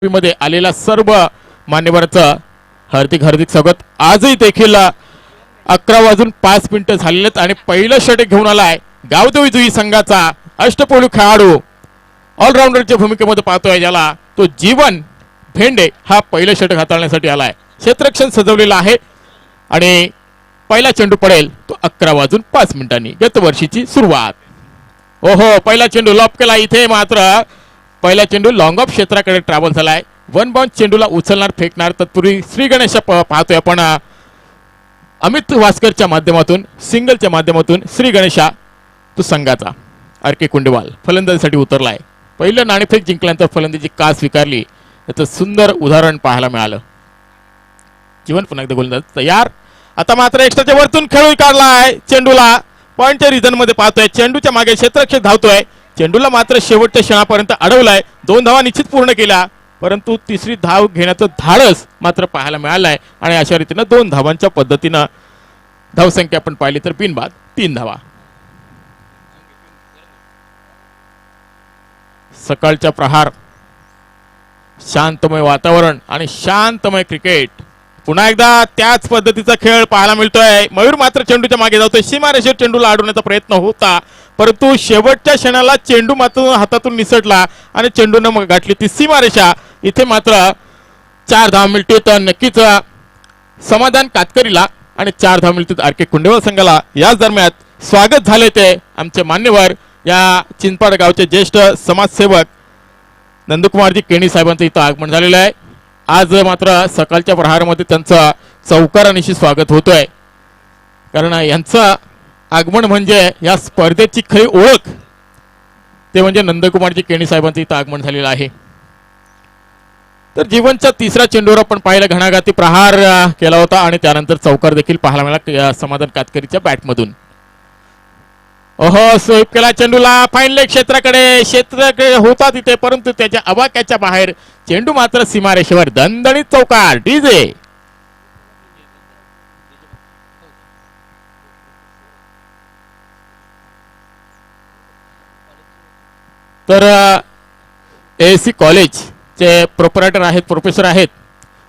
मध्ये आलेला सर्व मान्यवरांचं हार्दिक हार्दिक स्वागत। आजही देखील 11:05 झालेले आहेत आणि पहिलं षटक घेऊन आलाय गावदेवी जुई संघाचा अष्टपैलू खेळाडू ऑलराऊंडरच्या भूमिकेमध्ये पाहतोय, ज्याला तो जीवन भेंडे हा पहिलं षटक हाताळण्यासाठी आलाय। क्षेत्ररक्षण सजवलेलं आहे आणि पहिला चेंडू पडेल तो 11:05 गतवर्षीची सुरुवात। ओहो, पहिला चेंडू लॉप केला। इथे मात्र पहिला चेंडू लॉंग ऑफ क्षेत्राकडे ट्रॅव्हल झालाय। वन बाउंड चेंडूला उचलणार फेकणार तत्पूर्वी श्री गणेश पाहतोय आपण अमित वास्करच्या माध्यमातून सिंगलच्या माध्यमातून श्री गणेशा तो संघाचा आर के कुंडेवाल फलंदाजीसाठी उतरलाय। पहिलं नाणेफेक जिंकल्यानंतर फलंदाजी का स्वीकारली याचं सुंदर उदाहरण पाहायला मिळालं। जीवन पुन्हा एकदा गोलंदाज तयार। आता मात्र एक्स्ट्राच्या वरतून खेळून काढलाय चेंडूला पॉइंटच्या रिझन मध्ये पाहतोय। चेंडूच्या मागे क्षेत्ररक्षक धावतोय, चेंडूला मात्र शेवटच्या क्षणापर्यंत अडवलाय। 2 धावा निश्चित पूर्ण केल्या, परंतु तिसरी धाव घेण्याचं धाडस मात्र पाहायला मिळालंय आणि अशा रीतीने 2 धावांच्या पद्धतीनं धावसंख्या आपण पाहिली तर बिनबाद 3 धावा। सकाळच्या प्रहार, शांतमय वातावरण आणि शांतमय क्रिकेट, पुन्हा एकदा त्याच पद्धतीचा खेळ पाहायला मिळतोय। मयूर मात्र चेंडूच्या मागे जातोय, सीमारेषेवर चेंडूला अडवण्याचा प्रयत्न होता, परंतु शेवटच्या क्षणाला चेंडू मात्र हातातून निसटला आणि चेंडूने मग गाठली ती सीमारेषा। इथे मात्र 4 धावा मिळते तर नक्कीच समाधान कातकरीला आणि 4 धावा मिळतात आर के कुंडेवाल संघाला। याच दरम्यान स्वागत झाले ते आमचे मान्यवर या चिंचपाड गावचे ज्येष्ठ समाजसेवक नंदकुमारजी केणी साहेबांचं इथं आगमन झालेलं आहे। आज मात्र सकाळच्या प्रहारामध्ये त्यांचं चौकारानिशी स्वागत होतोय, कारण यांचं आगमन म्हणजे या स्पर्धेची खरी ओळख ते म्हणजे नंदकुमारजी केणी साहेबांचं इथं आगमन झालेलं आहे। तर जीवनच्या तिसऱ्या चेंडूवर आपण पाहिलं घणाघाती प्रहार केला होता आणि त्यानंतर चौकार देखील पाहायला मिळाला समाधान कातकरीच्या बॅटमधून। ओहो, स्वीप केला चेंडूला फाईन लेग क्षेत्राकडे होता तिथे, परंतु त्याच्या अवाक्याच्या बाहेर चेंडू मात्र सीमारेषेवर दणदणीत चौकार डीजे। तर एसी कॉलेजचे प्रोपरायटर आहेत, प्रोफेसर आहेत,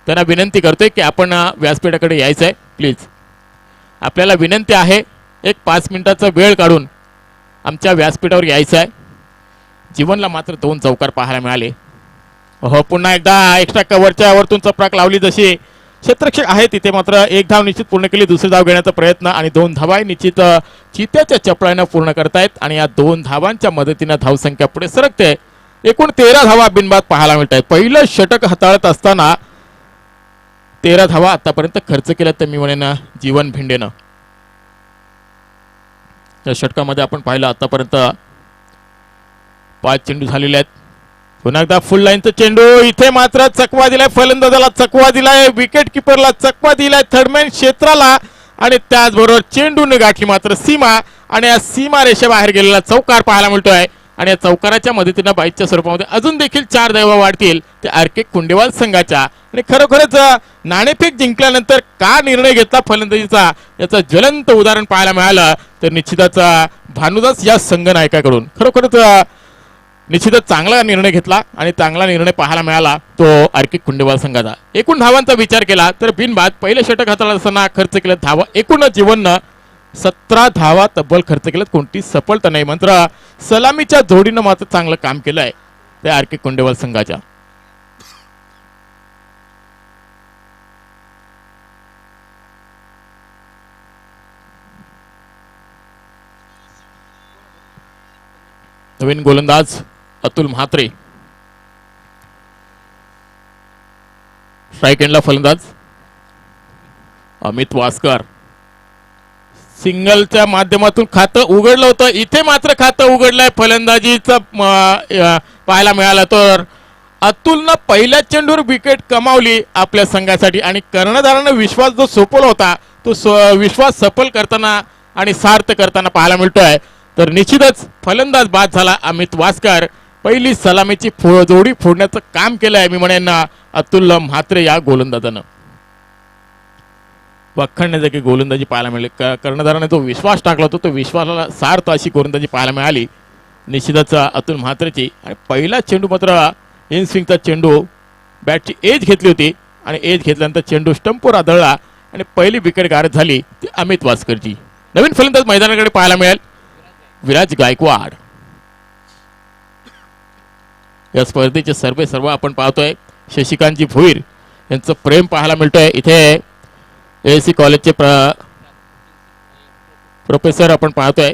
त्यांना विनंती करतोय की आपण व्यासपीठाकडे यायचं आहे प्लीज। आपल्याला विनंती आहे 5 मिनिटाचा वेळ काढून आमच्या व्यासपीठावर यायचं आहे। जीवनला मात्र 2 चौकार पाहायला मिळाले। हो, पुन्हा एकदा एक्स्ट्रा कव्हरच्या वरतून चपराक लावली जशी क्षेत्ररक्षक आहे तिथे मात्र 1 धाव निश्चित पूर्ण केली। दुसरी धाव घेण्याचा प्रयत्न आणि 2 धावा निश्चित चित्याच्या चपळाने पूर्ण करतायत आणि या 2 धावांच्या मदतीने धावसंख्या पुढे सरकते। एकूण 13 धावा बिनबाद पाहायला मिळत आहेत। पहिलं षटक हाताळत असताना 13 धावा आतापर्यंत खर्च केल्या तर मी म्हणेन जीवन भेंडेनं। या षटकामध्ये आपण पाहिलं आतापर्यंत 5 चेंडू झालेले आहेत। पुन्हा एकदा फुल लाईनचा चेंडू, इथे मात्र चकवा दिलाय फलंदाजाला, चकवा दिलाय विकेट किपरला, चकवा दिलाय थर्डमॅन क्षेत्राला आणि त्याचबरोबर चेंडूने गाठली मात्र सीमा आणि या सीमा रेषेबाहेर गेलेला चौकार पाहायला मिळतोय आणि या चौकाराच्या मदतीने बाईच्या स्वरूपामध्ये अजून देखील 4 धावा वाढतील ते आर के कुंडेवाल संघाच्या। आणि खरोखरच नाणेफेक जिंकल्यानंतर का निर्णय घेतला फलंदाजीचा याचं ज्वलंत उदाहरण पाहायला मिळालं तर निश्चितच भानुदास या संघ नायकाकडून खरोखरच निश्चितच चांगला निर्णय घेतला आणि चांगला निर्णय पाहायला मिळाला तो आर के कुंडेवाल संघाचा। एकूण धावांचा विचार केला तर बिनबाद पहिलं षटक हाताळत असताना खर्च केले धावा एकूण जीवननं 17 धावा तब्बल खर्च केल्यात, कोणती सफलता नाही, मात्र सलामीच्या जोडीनं मात्र चांगलं काम केलंय ते आर के कुंडेवाल संघाच्या। नवीन गोलंदाज अतुल म्हात्रे, स्ट्राइक एंडला फलंदाज अमित वास्कर। सिंगलच्या माध्यमातून खातं उघडलं होतं, इथे मात्र खातं उघडलंय फलंदाजीचं पाहायला मिळालं तर अतुलनं पहिल्या चेंडूवर विकेट कमावली आपल्या संघासाठी आणि कर्णधारानं विश्वास जो सोपवला होता तो विश्वास सफल करताना आणि सार्थ करताना पाहायला मिळतोय। तर निश्चितच फलंदाज बाद झाला अमित वास्कर, पहिली सलामीची जोडी फोडण्याचं काम केलंय मी म्हणेन अतुल म्हात्रे या गोलंदाजानं। वखणण्याची गोलंदाजी पाहायला मिळाली, कर्णधाराने जो विश्वास टाकला होता तो विश्वासाला सार्थ अशी गोलंदाजी पाहायला मिळाली। निश्चितच अतुल म्हात्रेची आणि पहिला चेंडू मात्र इन स्विंगचा चेंडू बॅटची एज घेतली होती आणि एज घेतल्यानंतर चेंडू स्टंपवर आदळला आणि पहिली विकेट गारद झाली ती अमित वासकरची. नवीन फलंदाज मैदानाकडे पाहायला मिळेल विराज गायकवाड. या स्पर्धेचे सर्व आपण पाहतोय शशिकांतजी भोईर यांचं प्रेम पाहायला मिळतोय. इथे एसी कॉलेजचे प्रोफेसर आपण पाहतोय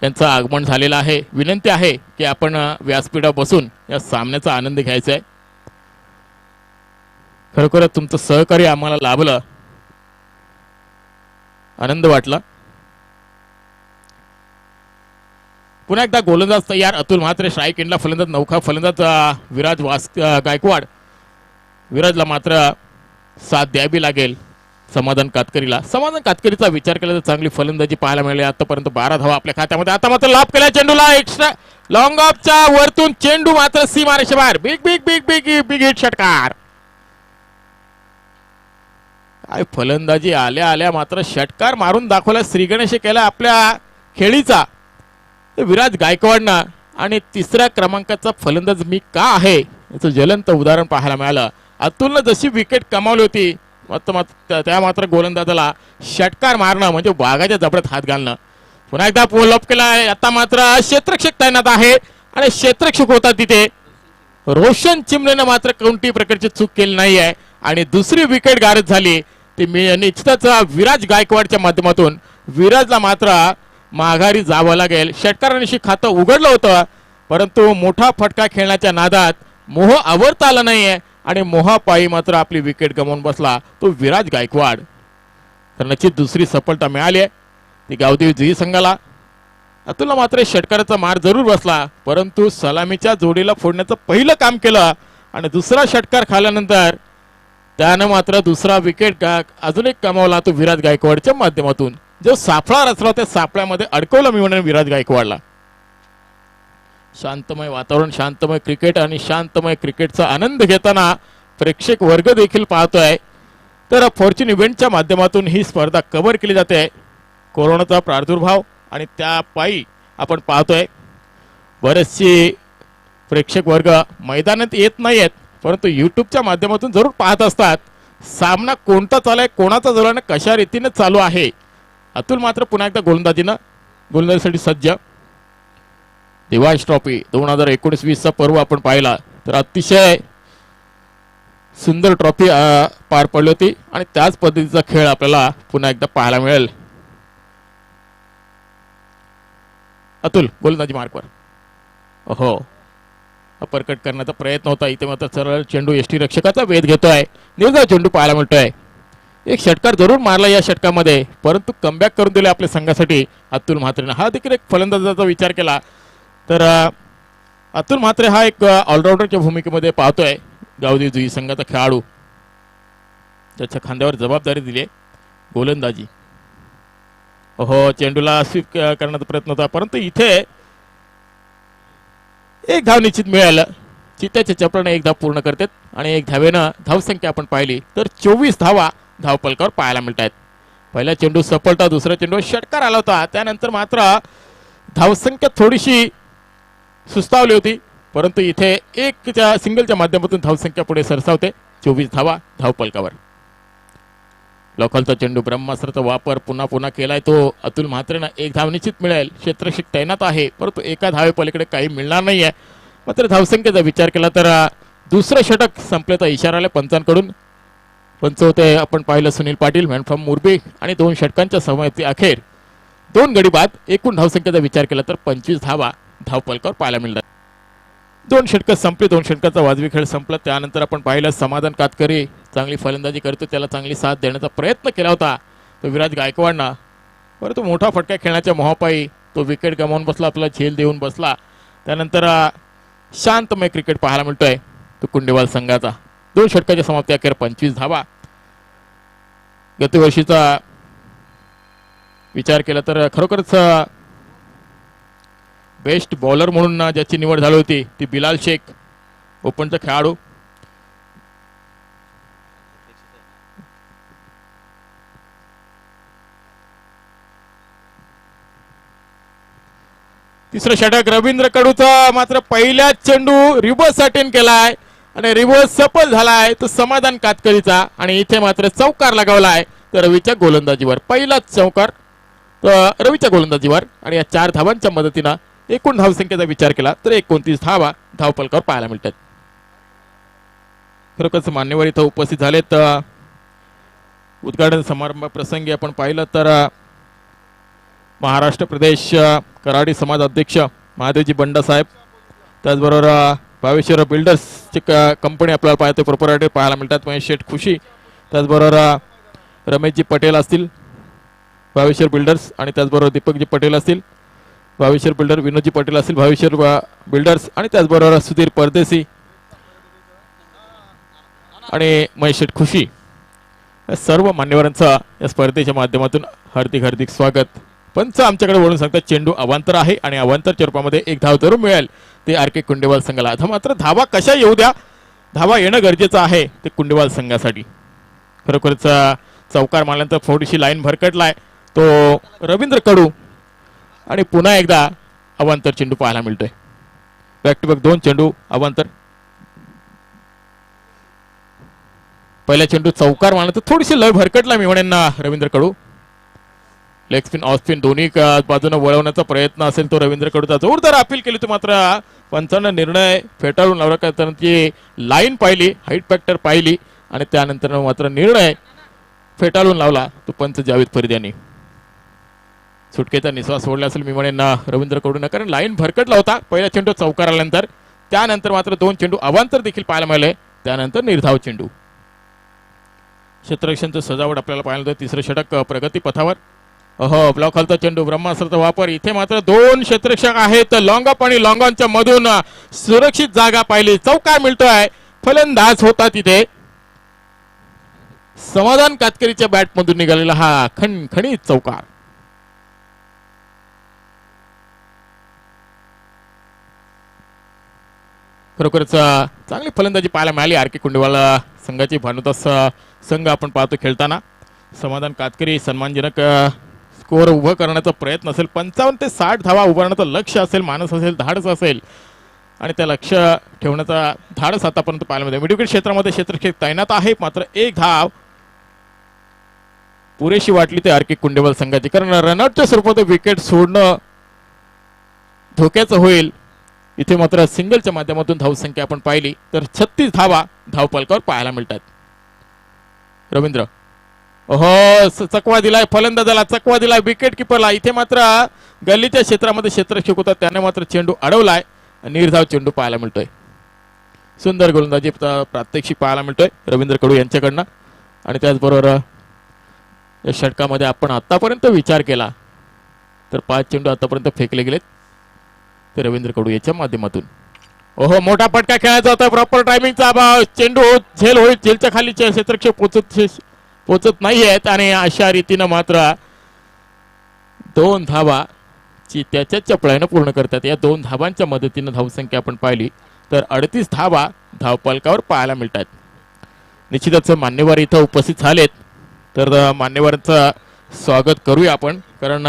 यांचं आगमन झालेलं आहे. विनंती आहे की आपण व्यासपीठावर बसून या सामन्याचा आनंद घ्यायचा आहे. खरोखरच तुमचं सहकार्य आम्हाला लाभलं, आनंद वाटला. पुन्हा एकदा गोलंदाज तयार अतुल म्हात्रे, स्ट्राईक एंडला फलंदाज नौखा फलंदाज विराज गायकवाड. विराजला मात्र साथ द्यावी लागेल समाधान कातकरीला. समाधान कातकरीचा विचार केला तर चांगली फलंदाजी पाहायला मिळाली. आतापर्यंत 12 धावा आपल्या खात्यामध्ये. आता मात्र लाभ केला चेंडूला एक्स्ट्रा लॉंग ऑफच्या वरतून चेंडू मात्र सीमारेषे बाहेर. Big big big big big hit षटकार. काय फलंदाजी आल्या आल्या मात्र षटकार मारून दाखवला श्रीगणेश केला आपल्या खेळीचा विराज गायकवाडनं. आणि तिसऱ्या क्रमांकाचा फलंदाज मी का आहे याचं ज्वलंत उदाहरण पाहायला मिळालं. अतुलनं जशी विकेट कमावली होती त्या मात्र गोलंदाजाला षटकार मारणं म्हणजे वाघाच्या जबड्यात हात घालणं. पुन्हा एकदा पोलअप केला. आता मात्र क्षेत्ररक्षक तैनात आहे आणि क्षेत्ररक्षक होता तिथे रोशन चिमलेनं मात्र कोणती प्रकारची चूक केली नाही आहे आणि दुसरी विकेट गारद झाली ती निश्चितच विराज गायकवाडच्या माध्यमातून. विराजला मात्र माघारी जावं लागेल. षटकारांशी खातं उघडलं होतं परंतु मोठा फटका खेळण्याच्या नादात मोह आवरता आला नाहीये आणि मोहापायी मात्र आपली विकेट गमावून बसला तो विराज गायकवाड. तर नक्कीच दुसरी सफलता मिळाली आहे ती गावदेवी जुई संघाला. अतुलला मात्र षटकाराचा मार जरूर बसला परंतु सलामीच्या जोडीला फोडण्याचं पहिलं काम केलं आणि दुसरा षटकार खाल्यानंतर त्यानं मात्र दुसरा विकेट अजून एक कमावला तो विराज गायकवाडच्या माध्यमातून. जो सापळा रचला त्या सापळ्यामध्ये अडकवलं मी म्हणून विराज गायकवाडला. शांतमय वातावरण, शांतमय क्रिकेट आणि शांतमय क्रिकेटचा आनंद घेताना प्रेक्षक वर्ग देखील पाहतोय. तर फॉर्च्यून इव्हेंटच्या माध्यमातून ही स्पर्धा कव्हर केली जाते. कोरोनाचा प्रादुर्भाव आणि त्या पायी आपण पाहतोय बरेचसे प्रेक्षक वर्ग मैदानात येत नाहीयेत परंतु युट्यूबच्या माध्यमातून जरूर पाहत असतात. सामना कोणता चालू आहे, कोणाचा चालू आहे, कशा रीतीने चालू आहे. अतुल मात्र पुन्हा एकदा गोलंदाजीसाठी सज्ज. दिवाश ट्रॉफी 2019-20चा पर्व आपण पाहिला तर अतिशय सुंदर ट्रॉफी पार पडली होती आणि त्याच पद्धतीचा खेळ आपल्याला पुन्हा एकदा पाहायला मिळेल. अतुल गोलंदाजी मार्कवर हो अपरकट करण्याचा प्रयत्न होता. इथे मात्र सरळ चेंडू यष्टी रक्षकाचा वेध घेतोय. निर्धाव चेंडू पाहायला मिळतोय. एक षटकार जरूर मारला या षटकामध्ये परंतु कमबॅक करून दिले आपल्या संघासाठी अतुल म्हात्रेनं. हा देखील एक फलंदाजाचा विचार केला तर अतुल म्हात्रे हा एक ऑलराऊंडरच्या भूमिकेमध्ये पाहतोय. गावदेवी जुई संघाचा खेळाडू त्याच्या खांद्यावर जबाबदारी दिली आहे गोलंदाजी. हो चेंडूला स्वीप करण्याचा प्रयत्न होता परंतु इथे एक धाव निश्चित मिळालं. चित्त्याच्या चपळाने एक धाव पूर्ण करतात आणि एक धावेनं धावसंख्या आपण पाहिली तर 24 धावा धावपलकावर पाहायला मिळत आहेत. पहिला चेंडू सफलता, दुसरा चेंडू षटकार आला होता त्यानंतर मात्र धावसंख्या थोडीशी सुस्तावली होती परंतु इथे एक सिंगलच्या माध्यमातून धावसंख्या पुढे सरसावते. 24 धावा धावपलकावर. लोकलचा चेंडू ब्रह्मास्त्राचा वापर पुन्हा पुन्हा केलाय तो अतुल म्हात्रेनं. एक धाव निश्चित मिळेल. क्षेत्ररक्षक तैनात आहे परंतु एका धावे पलीकडे काही मिळणार नाहीये. मात्र धावसंख्येचा विचार केला तर दुसरं षटक संपल्याचा इशारा आला पंचांकडून. पंच होते आपण पाहिलं सुनील पाटील मॅन फ्रॉम मुरबी आणि 2 षटकांच्या समाप्ती अखेर 2 गडी बाद. एकूण धावसंख्येचा विचार केला तर 25 धावा धावपलकावर पाहायला मिळतात. 2 षटकं संपली. 2 षटकाचा वाजवी खेळ संपला. त्यानंतर आपण पाहिलं समाधान कातकरी चांगली फलंदाजी करतो. त्याला चांगली साथ देण्याचा प्रयत्न केला होता तो विराज गायकवाडनं परंतु मोठा फटका खेळण्याच्या मोहापायी तो विकेट गमावून बसला. आपला झेल देऊन बसला. त्यानंतर शांतमय क्रिकेट पाहायला मिळतोय तो कुंडेवाल संघाचा. 2 षटकाच्या समाप्ती अखेर 25 धावा. गतवर्षीचा विचार केला तर खरोखरच बेस्ट बॉलर म्हणून ज्याची निवड झाली होती ती बिलाल शेख ओपनचा खेळाडू. तिसरं षटक रवींद्र कडूचा मात्र पहिल्याच चेंडू रिव्हर्स अटेंड केलाय आणि रिव्हर्स सफल झालाय तो समाधान कातकरीचा आणि इथे मात्र चौकार लगावलाय तर रवीच्या गोलंदाजीवर. पहिलाच चौकार रवीच्या गोलंदाजीवर आणि या 4 धावांच्या मदतीनं एकूण धावसंख्येचा विचार केला तर 29 धावा धावपलकावर पाहायला मिळतात. खरोखरच मान्यवर इथं उपस्थित झालेत. उद्घाटन समारंभ प्रसंगी आपण पाहिलं तर महाराष्ट्र प्रदेश कराडी समाज अध्यक्ष महादेवजी बंडा साहेब, त्याचबरोबर भावेश्वर बिल्डर्सची कंपनी आपल्याला पाहतो प्रोपरायटर पाहायला मिळतात महेश शेठ खुशी, त्याचबरोबर रमेशजी पटेल असतील भावेश्वर बिल्डर्स आणि त्याचबरोबर दीपकजी पटेल असतील भावेश्वर बिल्डर, विनोदजी पटेल असतील भावेश्वर बिल्डर्स आणि त्याचबरोबर सुधीर परदेसी आणि महेश शेठ खुशी सर्व मान्यवरांचं या स्पर्धेच्या माध्यमातून हार्दिक हार्दिक स्वागत. पंच आमच्याकडे वळून सांगतात चेंडू अवांतर आहे आणि अवांतरच्या रूपामध्ये 1 धाव जरूर मिळेल ते आर के कुंडेवाल संघाला. आता मात्र धावा कशा येऊ द्या, धावा येणं गरजेचं आहे ते कुंडेवाल संघासाठी. खरोखरच चौकार मारल्यानंतर थोडीशी लाईन भरकटलाय तो रवींद्र कडू आणि पुन्हा एकदा अवांतर चेंडू पाहायला मिळतोय. बॅक टू बॅक 2 चेंडू अवांतर. पहिला चेंडू चौकार मारल्यानंतर थोडीशी लय भरकटला मी म्हणेन रवींद्र कडू. लेग स्पिन ऑफ स्पिन दोन्ही बाजूने वळवण्याचा प्रयत्न असेल तो रवींद्र कडूचा. जोरदार अपील केली तो मात्र पंचांना निर्णय फेटाळून लावला. कारण ती लाईन पाहिली, हाईट फॅक्टर पाहिली आणि त्यानंतर मात्र निर्णय फेटाळून लावला तो पंच जावेद फरीद यांनी. सुटकेचा निश्वास सोडला असेल मी म्हणेन रवींद्र कडून, कारण लाईन भरकटला होता पहिला चेंडू चौकार आल्यानंतर. त्यानंतर मात्र 2 चेंडू अवांतर देखील पाहायला मिळाले, त्यानंतर निर्धाव चेंडू. क्षेत्ररक्षणचं सजावट आपल्याला पाहायला मिळतं. तिसरं षटक प्रगती पथावर. ब्लॉक खालचा चेंडू ब्रह्मास्त्राचा वापर. इथे मात्र 2 क्षेत्ररक्षक आहेत लॉंग ऑफ आणि लॉंग ऑनच्या मधून सुरक्षित जागा पाहिली, चौकार मिळतोय. फलंदाज होता तिथे समाधान कातकरीच्या बॅट मधून निघालेला हा खणखणीत चौकार. खरोखरच चांगली फलंदाजी पाहायला मिळाली आर के कुंडेवाल संघाची. भानुदास संघ आपण पाहतो खेळताना. समाधान कातकरी सन्मानजनक स्कोअर उभं करण्याचा प्रयत्न असेल, 55 ते 60 धावा उभारण्याचं लक्ष असेल, मानस असेल, धाडस असेल आणि त्या लक्ष ठेवण्याचा धाडस आतापर्यंत पाहायला मिळते. मिडविकेट क्षेत्रामध्ये क्षेत्ररक्षक तैनात आहे, मात्र 1 धाव पुरेशी वाटली ते आर के कुंडेवाल संघाची, कारण रनआउटच्या स्वरूपात विकेट सोडणं धोक्याचं होईल. इथे मात्र सिंगलच्या माध्यमातून धावसंख्या आपण पाहिली तर 36 धावा धावपलकावर पाहायला मिळतात. रवींद्र चकवा दिलाय फलंदाजाला, चकवा दिलाय विकेट किपरला. इथे मात्र गल्लीच्या क्षेत्रामध्ये क्षेत्ररक्षक होता त्याने मात्र चेंडू अडवलाय, निर्धाव चेंडू पाहायला मिळतोय. सुंदर गोलंदाजी प्रात्यक्षिक पाहायला मिळतोय रवींद्र कडू यांच्याकडनं. आणि त्याचबरोबर या षटकामध्ये आपण आतापर्यंत विचार केला तर 5 चेंडू आतापर्यंत फेकले गेलेत ते रवींद्र कडू याच्या माध्यमातून. मोठा फटका खेळायचा होता, प्रॉपर टायमिंगचा अभाव. चेंडू झेल होईल, झेलच्या खाली क्षेत्ररक्षक पोचत नाही आहेत आणि अशा रीतीनं मात्र 2 धावा त्याच्या चपळाईनं पूर्ण करतात. या 2 धावांच्या मदतीनं धावसंख्या आपण पाहिली तर 38 धावा धावपलकावर पाहायला मिळतात. निश्चितच मान्यवर इथं उपस्थित झालेत तर मान्यवरांचं स्वागत करूया आपण, कारण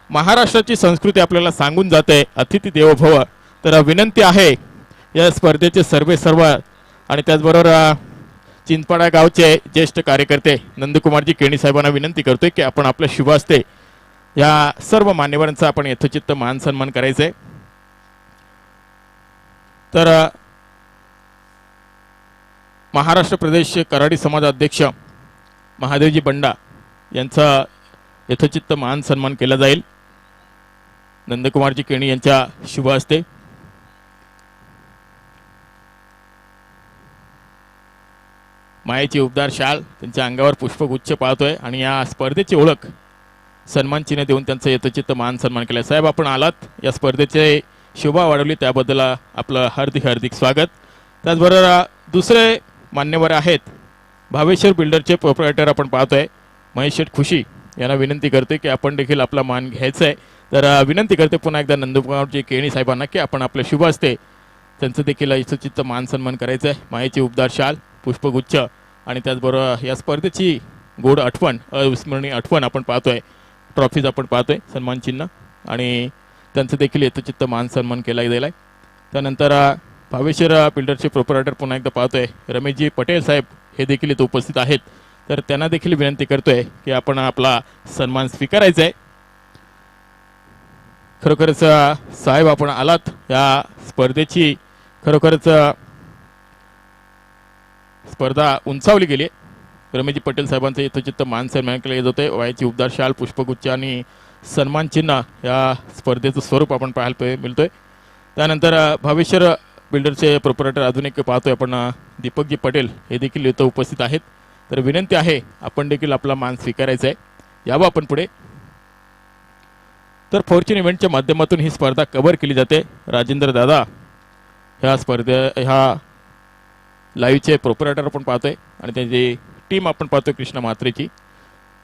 महाराष्ट्राची संस्कृती आपल्याला सांगून जाते अतिथी देवो भव. तर विनंती आहे या स्पर्धेचे सर्व आणि त्याचबरोबर चिंचपाडा गावचे ज्येष्ठ कार्यकर्ते नंदकुमारजी केणी साहेबांना विनंती करतोय की आपण आपल्या शुभ हस्ते या सर्व मान्यवरांचा आपण यथोचित मान सन्मान करायचंय. तर महाराष्ट्र प्रदेश कराडी समाज अध्यक्ष महादेवजी बंडा यांचा यथोचित मान सन्मान केला जाईल नंदकुमारजी केणी यांच्या शुभ हस्ते. मायेची उबदार शाल त्यांच्या अंगावर पुष्पगुच्छ पाहतोय आणि या स्पर्धेची ओळख सन्मान चिन्ह देऊन त्यांचं यथोचित मान सन्मान केला. साहेब आपण आलात, या स्पर्धेचे शोभा वाढवली त्याबद्दल आपलं हार्दिक हार्दिक स्वागत. त्याचबरोबर दुसरे मान्यवर आहेत भावेश्वर बिल्डरचे प्रोप्रायटर आपण पाहतोय महेश शेठ खुशी यांना विनंती करते की आपण देखील आपला मान घ्यायचा आहे. तर विनंती करते पुन्हा एकदा नंदकुमारजी केणी साहेबांना की आपण आपल्या शुभ हस्ते त्यांचं देखील यथोचित मान सन्मान करायचं आहे. मायेची उबदार शाल, पुष्पगुच्छ आणि त्याचबरोबर या स्पर्धेची गोड आठवण, अविस्मरणीय आठवण आपण पाहतोय, ट्रॉफीज आपण पाहतोय, सन्मान चिन्ह आणि त्यांचं देखील यथोचित मान सन्मान केला गेला आहे. त्यानंतर भावेश्वर बिल्डरचे प्रोपरायटर पुन्हा एकदा पाहतोय रमेशजी पटेल साहेब हे देखील इथे उपस्थित आहेत. तर त्यांना देखील विनंती करतोय की आपण आपला सन्मान स्वीकारायचा आहे. खरोखरच साहेब आपण आलात. या स्पर्धेची खरोखरच स्पर्धा उंचावली गेली. रमेशजी पटेल साहेबांचं यथोचित मान सन्मान केले जाते. वयाची उबदार शाल, पुष्पगुच्छ आणि सन्मान चिन्ह या स्पर्धेचं स्वरूप आपण पाहायला मिळतोय. त्यानंतर भावेश्वर बिल्डरचे प्रोपरायटर अजून एक पाहतोय आपण दीपकजी पटेल हे देखील इथं उपस्थित आहेत. तर विनंती आहे आपण देखील आपला मान स्वीकारायचा आहे. यावं आपण पुढे. तर फॉर्च्यून इव्हेंटच्या माध्यमातून ही स्पर्धा कव्हर केली जाते. राजेंद्र दादा ह्या ह्या लाईव्हचे प्रोपरायटर आपण पाहतोय आणि त्याची टीम आपण पाहतोय कृष्णा म्हात्रेची.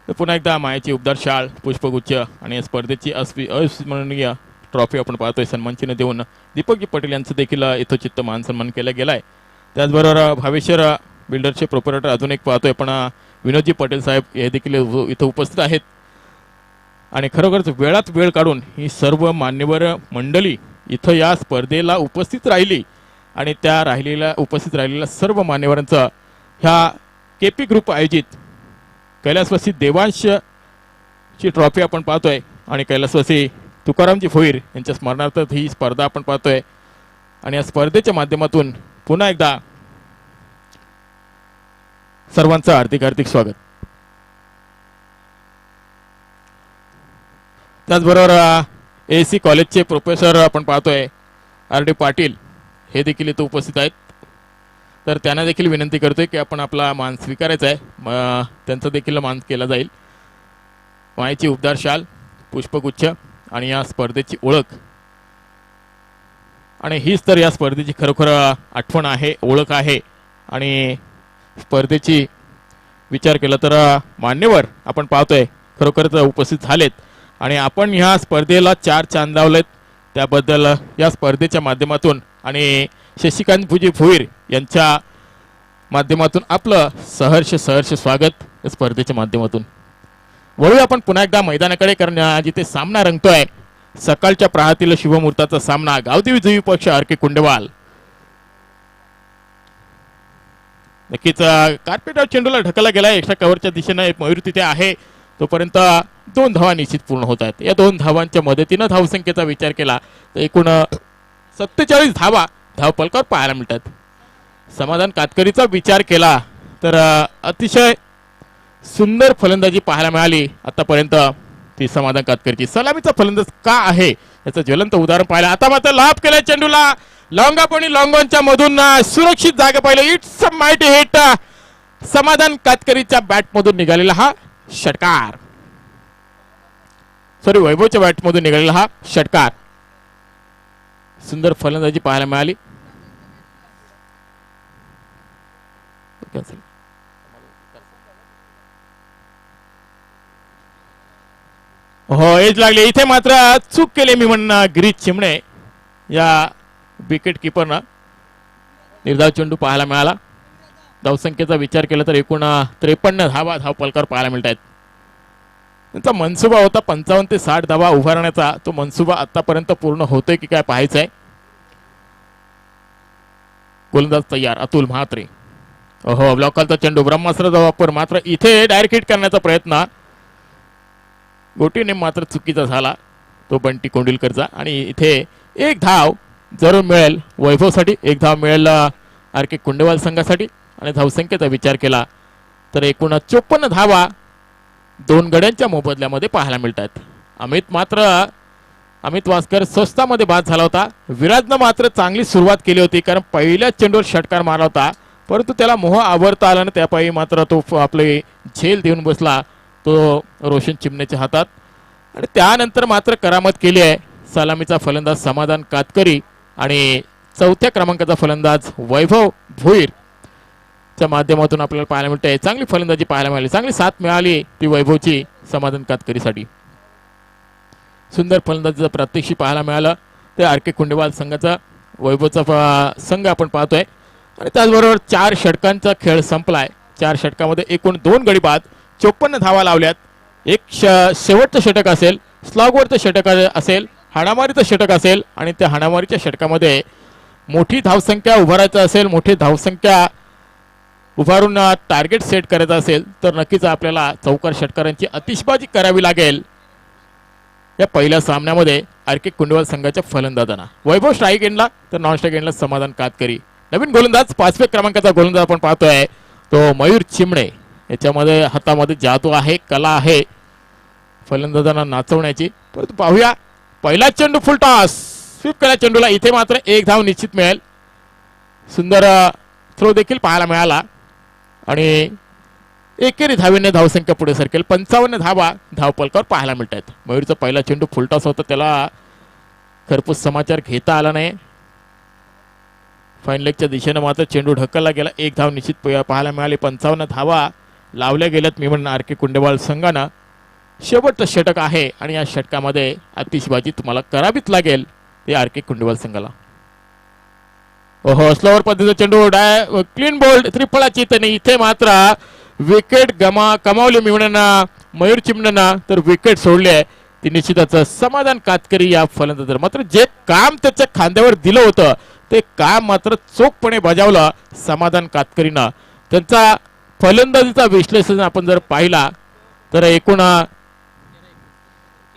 तर पुन्हा एकदा मायाची उबदार शाळ, पुष्पगुच्छ आणि या स्पर्धेची अविस्मरणीय ट्रॉफी आपण पाहतोय. सन्मानचिन्ह देऊन दीपकजी पटेल यांचं देखील यथोचित मान सन्मान केला गेलाय. त्याचबरोबर भावेश्वर बिल्डरचे प्रोपरायटर अजून एक पाहतोय पण विनोदजी पटेल साहेब हे देखील इथं उपस्थित आहेत. आणि खरोखरच वेळात वेळ काढून ही सर्व मान्यवर मंडळी इथं या स्पर्धेला उपस्थित राहिली आणि त्या उपस्थित राहिलेल्या सर्व मान्यवरांचं ह्या केपी ग्रुप आयोजित कैलासवासी देवांशची ट्रॉफी आपण पाहतोय आणि कैलासवासी तुकारामजी भोईर यांच्या स्मरणार्थ ही स्पर्धा आपण पाहतोय. आणि या स्पर्धेच्या माध्यमातून पुन्हा एकदा सर्वांचं हार्दिक हार्दिक स्वागत. त्याचबरोबर AC कॉलेजचे प्रोफेसर आपण पाहतोय RD पाटील हे देखील इथं उपस्थित आहेत. तर त्यांना देखील विनंती करतोय की आपण आपला मान स्वीकारायचा आहे. त्यांचा देखील मान केला जाईल. मायेची उबदार शाल, पुष्पगुच्छ आणि या स्पर्धेची ओळख आणि हीच तर या स्पर्धेची खरोखर आठवण आहे, ओळख आहे. आणि स्पर्धेची विचार केला तर मान्यवर आपण पाहतोय खरोखरच उपस्थित झालेत आणि आपण ह्या स्पर्धेला 4 चांद लावलेत. त्याबद्दल या स्पर्धेच्या माध्यमातून आणि शशिकांतजी भोईर यांच्या माध्यमातून आपलं सहर्ष स्वागत या स्पर्धेच्या माध्यमातून. वळूया आपण पुन्हा एकदा मैदानाकडे, कारण जिथे सामना रंगतोय सकाळच्या प्रहातील शुभमुहूर्ताचा सामना गावदेवी विजयी पक्ष RK कुंडेवाल. नक्कीच कार्पेटवर चेंडूला ढकलला गेलाय. एक्स्ट्रा कव्हरच्या दिशेने मयूर तिथे आहे. तोपर्यंत 2 धावा निश्चित पूर्ण होत आहेत. या 2 धावांच्या मदतीनं धावसंख्येचा विचार केला तर एकूण 47 धावा धावपलकावर पाहायला मिळतात. समाधान कातकरीचा विचार केला तर अतिशय सुंदर फलंदाजी पाहायला मिळाली आतापर्यंत. ती समाधान कातकरची सलामीचा फलंदाज का आहे याचं ज्वलंत उदाहरण पाहिलं. आता मात्र लाभ केलाय चेंडूला लॉंगापणी लॉंगॉनच्या मधून सुरक्षित जागा पाहिलं. It's a mighty hit. समाधान कातकरीच्या बॅट मधून निघालेला हा षटकार, वैभवच्या बॅट मधून निघालेला हा षटकार. सुंदर फलंदाजी पाहायला मिळाली. हो एज लागले. इथे मात्र चूक केली मी म्हणणं गिरीश चिमणे या विकेट किपरनं. निर्धाव चेंडू पाहायला मिळाला. धावसंख्येचा विचार केला तर एकूण 53 धावा धावपलकावर पाहायला मिळत आहेत. त्यांचा मनसुबा होता 55 ते 60 धावा उभारण्याचा. तो मनसुबा आतापर्यंत पूर्ण होतोय की काय पाहायचं आहे. गोलंदाज तयार अतुल म्हात्रे. हो ब्लॉकलचा चेंडू ब्रह्मास्त्राचा वापर मात्र इथे डायरेक्ट हिट करण्याचा प्रयत्न गोटीने मात्र चुकीचा झाला तो बंटी कोंडिलकरचा. आणि इथे 1 धाव जरूर मिळेल वैभवसाठी. 1 धाव मिळेल RK कुंडेवाल संघासाठी. आणि धावसंख्येचा विचार केला तर एकूण 54 धावा 2 गड्यांच्या मोबदल्यामध्ये पाहायला मिळतात. अमित वास्कर स्वस्तामध्ये बाद झाला होता. विराजनं मात्र चांगली सुरुवात केली होती कारण पहिल्या चेंडूवर षटकार मारला होता परंतु त्याला मोह आवरता आला आणि त्यापायी मात्र तो आपले झेल देऊन बसला तो रोशन चिमण्याच्या हातात. आणि त्यानंतर मात्र करामत केली आहे सलामीचा फलंदाज समाधान कातकरी आणि 4थ्या क्रमांकाचा फलंदाज वैभव भोईर च्या माध्यमातून आपल्याला पाहायला मिळते. चांगली फलंदाजी पाहायला मिळाली, चांगली साथ मिळाली ती वैभवची समाधान कातकरीसाठी. सुंदर फलंदाजीचं प्रात्यक्षिक पाहायला मिळालं ते RK कुंडेवाल संघाचा वैभवचा संघ आपण पाहतोय. आणि त्याचबरोबर 4 षटकांचा खेळ संपलाय. 4 षटकामध्ये एकूण 2 गडी बाद 54 धावा लावल्यात. एक शेवटचं षटक असेल, स्लॉगवरचं षटक असेल, हाणामारीचं षटक असेल आणि त्या हाणामारीच्या षटकामध्ये मोठी धावसंख्या उभारायचं असेल, मोठी धावसंख्या उभारून टार्गेट सेट करायचं असेल तर नक्कीच आपल्याला चौकार षटकारांची आतिषबाजी करावी लागेल. या पहिल्या सामन्यामध्ये आरके कुंडवाल संघाच्या फलंदाजांना वैभव स्ट्राईक एंडला तर नॉन स्ट्राईक एंडला समाधान कातकरी. नवीन गोलंदाज 5व्या क्रमांकाचा गोलंदाज आपण पाहतोय तो मयूर चिमणे. याच्यामध्ये हातामध्ये जादू आहे, कला आहे फलंदाजांना नाचवण्याची. परंतु पाहूया पहिला चेंडू फुल टॉस स्वीप केला चेंडूला. इथे मात्र एक धाव निश्चित मिळेल. सुंदर थ्रो देखील पाहायला मिळाला आणि एकेरी धावेने धावसंख्या पुढे सरकेल. 55 धावा धावपलकावर पाहायला मिळत आहेत. मयूरचा पहिला चेंडू फुलटॉस होता, त्याला खरपूस समाचार घेता आला नाही. फाईन लेगच्या दिशेने मात्र चेंडू ढकलला गेला. एक धाव निश्चित पाहायला मिळाली. 55 धावा लावल्या गेल्यात. मी म्हणणार आरके कुंडेवाल संघानं शेवटचं षटक आहे आणि या षटकामध्ये आतिषबाजी तुम्हाला करावीच लागेल ते आरके कुंडेवाल संघाला. ओहो स्लोवर पद्धतीचा चेंडू क्लीन बोल्ड त्रिफळाची. त्याने इथे मात्र विकेट कमावली मी म्हणणार मयूर चिमणेनं, तर विकेट सोडले ती निश्चितच समाधान कातकरी या फलंदाजाला. मात्र जे काम त्याच्या खांद्यावर दिलं होतं ते काम मात्र चोखपणे बजावलं समाधान कातकरीनं. त्यांचा फलंदाजीचा विश्लेषण आपण जर पाहिला तर एकूण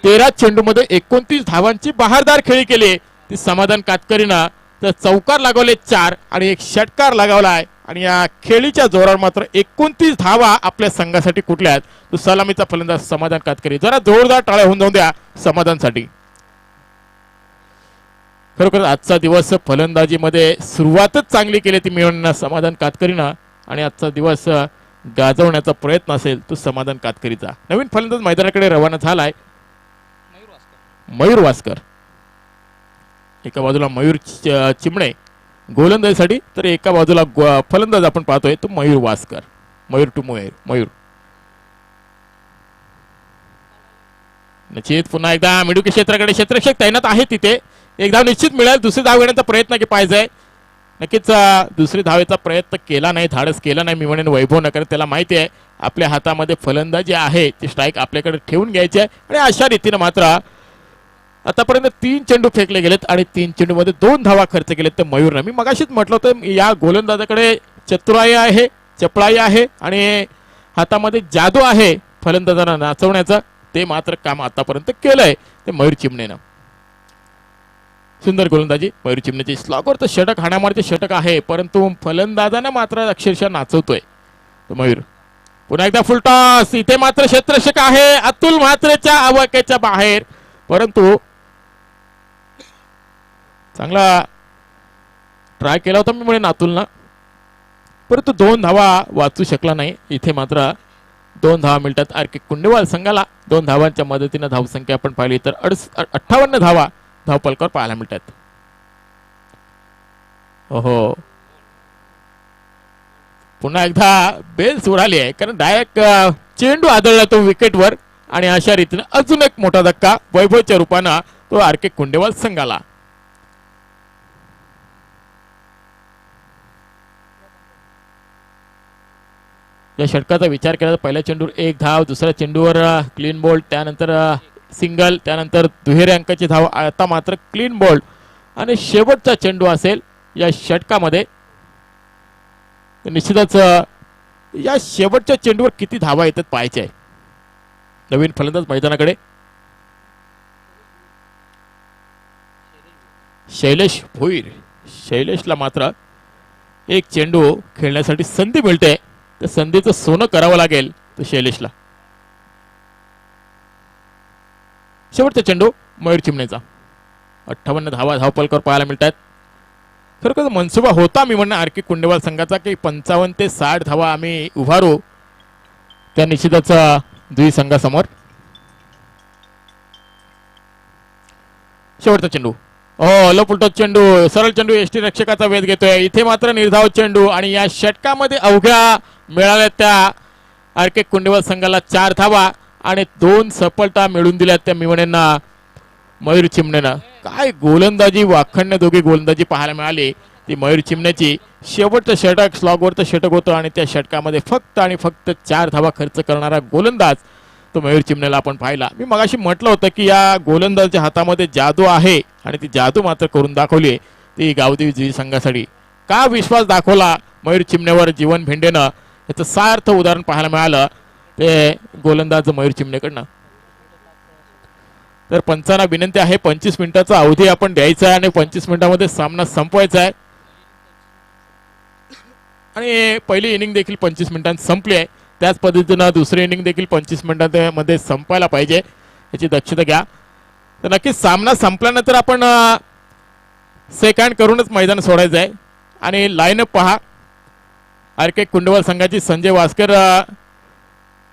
13 चेंडूमध्ये 29 धावांची बहारदार खेळी केली ती समाधान कातकरीनं. तर चौकार लागवले 4 आणि एक षटकार लगावलाय आणि या खेळीच्या जोरावर मात्र 29 धावा आपल्या संघासाठी कुठल्या आहेत. तो सलामीचा फलंदाज समाधान कातकरी. जरा जोरदार टाळ्या होऊन जाऊन द्या समाधानसाठी. खरोखर आजचा दिवस फलंदाजीमध्ये सुरुवातच चांगली केली ती मिळवणं समाधान कातकरीनं आणि आजचा दिवस गाजवण्याचा प्रयत्न असेल तो समाधान कातकरीचा. नवीन फलंदाज मैदानाकडे रवाना झालाय मयूर वासकर. एका बाजूला मयूर चिमणे गोलंदाजीसाठी तर एका बाजूला फलंदाज आपण पाहतोय तो मयूर वासकर. मयूर टू मयूर निश्चित पुन्हा एकदा मिडुकी क्षेत्राकडे क्षेत्ररक्षक तैनात आहे. तिथे एक धाव निश्चित मिळेल. दुसरी धाव घेण्याचा प्रयत्न पाहिजे. नक्कीच दुसरी धावेचा प्रयत्न केला नाही, धाडस केला नाही मी म्हणेन वैभव नगर. त्याला माहिती आहे आपल्या हातामध्ये फलंदाजी आहे ती स्ट्राईक आपल्याकडे ठेवून घ्यायची आहे आणि अशा रीतीने मात्र आतापर्यंत 3 चेंडू फेकले गेलेत आणि 3 चेंडूमध्ये 2 धावा खर्च केलेत. तर मयूरनं मी मगाशीच म्हटलं होतं या गोलंदाजाकडे चतुराई आहे, चपळाई आहे आणि हातामध्ये जादू आहे फलंदाजांना नाचवण्याचं. ते मात्र काम आतापर्यंत केलंय ते मयूर चिमणेनं. सुंदर गोलंदाजी मयूर चिमणेची. स्लॉगवरचं षटक हाणामारीचे षटक आहे परंतु फलंदाजानं मात्र अक्षरशः नाचवतोय तो मयूर. पुन्हा एकदा फुलटॉस. इथे मात्र क्षेत्ररक्षक आहे अतुल म्हात्रेच्या आवाक्याच्या बाहेर परंतु चांगला ट्राय केला होता मी म्हणेन अतुलनं परंतु 2 धावा वाचू शकला नाही. इथे मात्र 2 धावा मिळतात आरके कुंडेवाल संघाला. 2 धावांच्या मदतीने धावसंख्या आपण पाहिली तर 58 धावा धावपलकावर पाहायला मिळतात. ओहो पुन्हा एकदा बेल्स उडाली आहे कारण डायरेक्ट चेंडू आदळला तो विकेटवर आणि अशा रीतीने अजून एक मोठा धक्का वैभवच्या रूपानं तो आरके कुंडेवाल संघाला. या षटकाचा विचार केला तर पहिल्या चेंडूवर 1 धाव, दुसऱ्या चेंडूवर क्लीन बोल्ड, त्यानंतर सिंगल, त्यानंतर दुहेरी अंकाची धाव. आता मात्र क्लीन बोल्ड आणि शेवटचा चेंडू असेल या षटकामध्ये. निश्चितच या शेवटच्या चेंडूवर किती धावा येतात पाहायचे आहे. नवीन फलंदाज मैदानाकडे शैलेश भोईर. शैलेशला मात्र एक चेंडू खेळण्यासाठी संधी मिळते. त्या संधीचं सोनं करावं लागेल तर शैलेशला. शेवटचा चेंडू मयूर चिमणेचा. 58 धावा धावपलकावर पाहायला मिळतात. खरोखर मनसुबा होता मी म्हणणं आरके कुंडेवाल संघाचा की 55 ते 60 धावा आम्ही उभारू त्या निश्चितच दुई संघासमोर. शेवटचा चेंडू लपुलटो चेंडू सरळ चेंडू एसटी रक्षकाचा वेध घेतोय. इथे मात्र निर्धाव चेंडू आणि या षटकामध्ये अवघ्या मिळाल्या त्या आरके कुंडेवाल संघाला 4 धावा आणि 2 सफलता मिळून दिल्यात त्या मिवणेंना मयूर चिमणेनं. काय गोलंदाजी वाखण्य दोघी गोलंदाजी पाहायला मिळाली ती मयूर चिमण्याची. शेवटचं षटक स्लॉगवरचं षटक होतं आणि त्या षटकामध्ये फक्त आणि फक्त 4 धावा खर्च करणारा गोलंदाज तो मयूर चिमण्याला आपण पाहिला. मी मगाशी म्हटलं होतं की या गोलंदाजाच्या हातामध्ये जादू आहे आणि ती जादू मात्र करून दाखवली ती गावदेवी विजयी संघासाठी. का विश्वास दाखवला मयूर चिमण्यावर जीवन भेंडेनं याचं सार्थ उदाहरण पाहायला मिळालं ते गोलंदाज मयूर चिमणेकडनं. तर पंचांना विनंती आहे 25 मिनिटाचा अवधी आपण द्यायचा आहे आणि 25 मिनिटांमध्ये सामना संपवायचा आहे. आणि पहिली इनिंग देखील 25 मिनिटांत संपली आहे. त्याच पद्धतीनं दुसरी इनिंग देखील 25 मिनिटांमध्ये संपायला पाहिजे याची दक्षता घ्या. तर नक्कीच सामना संपल्यानंतर आपण सेकंड करूनच मैदान सोडायचं आहे. आणि लाईनअप पहा. आर के कुंडवल संघाची संजय वास्कर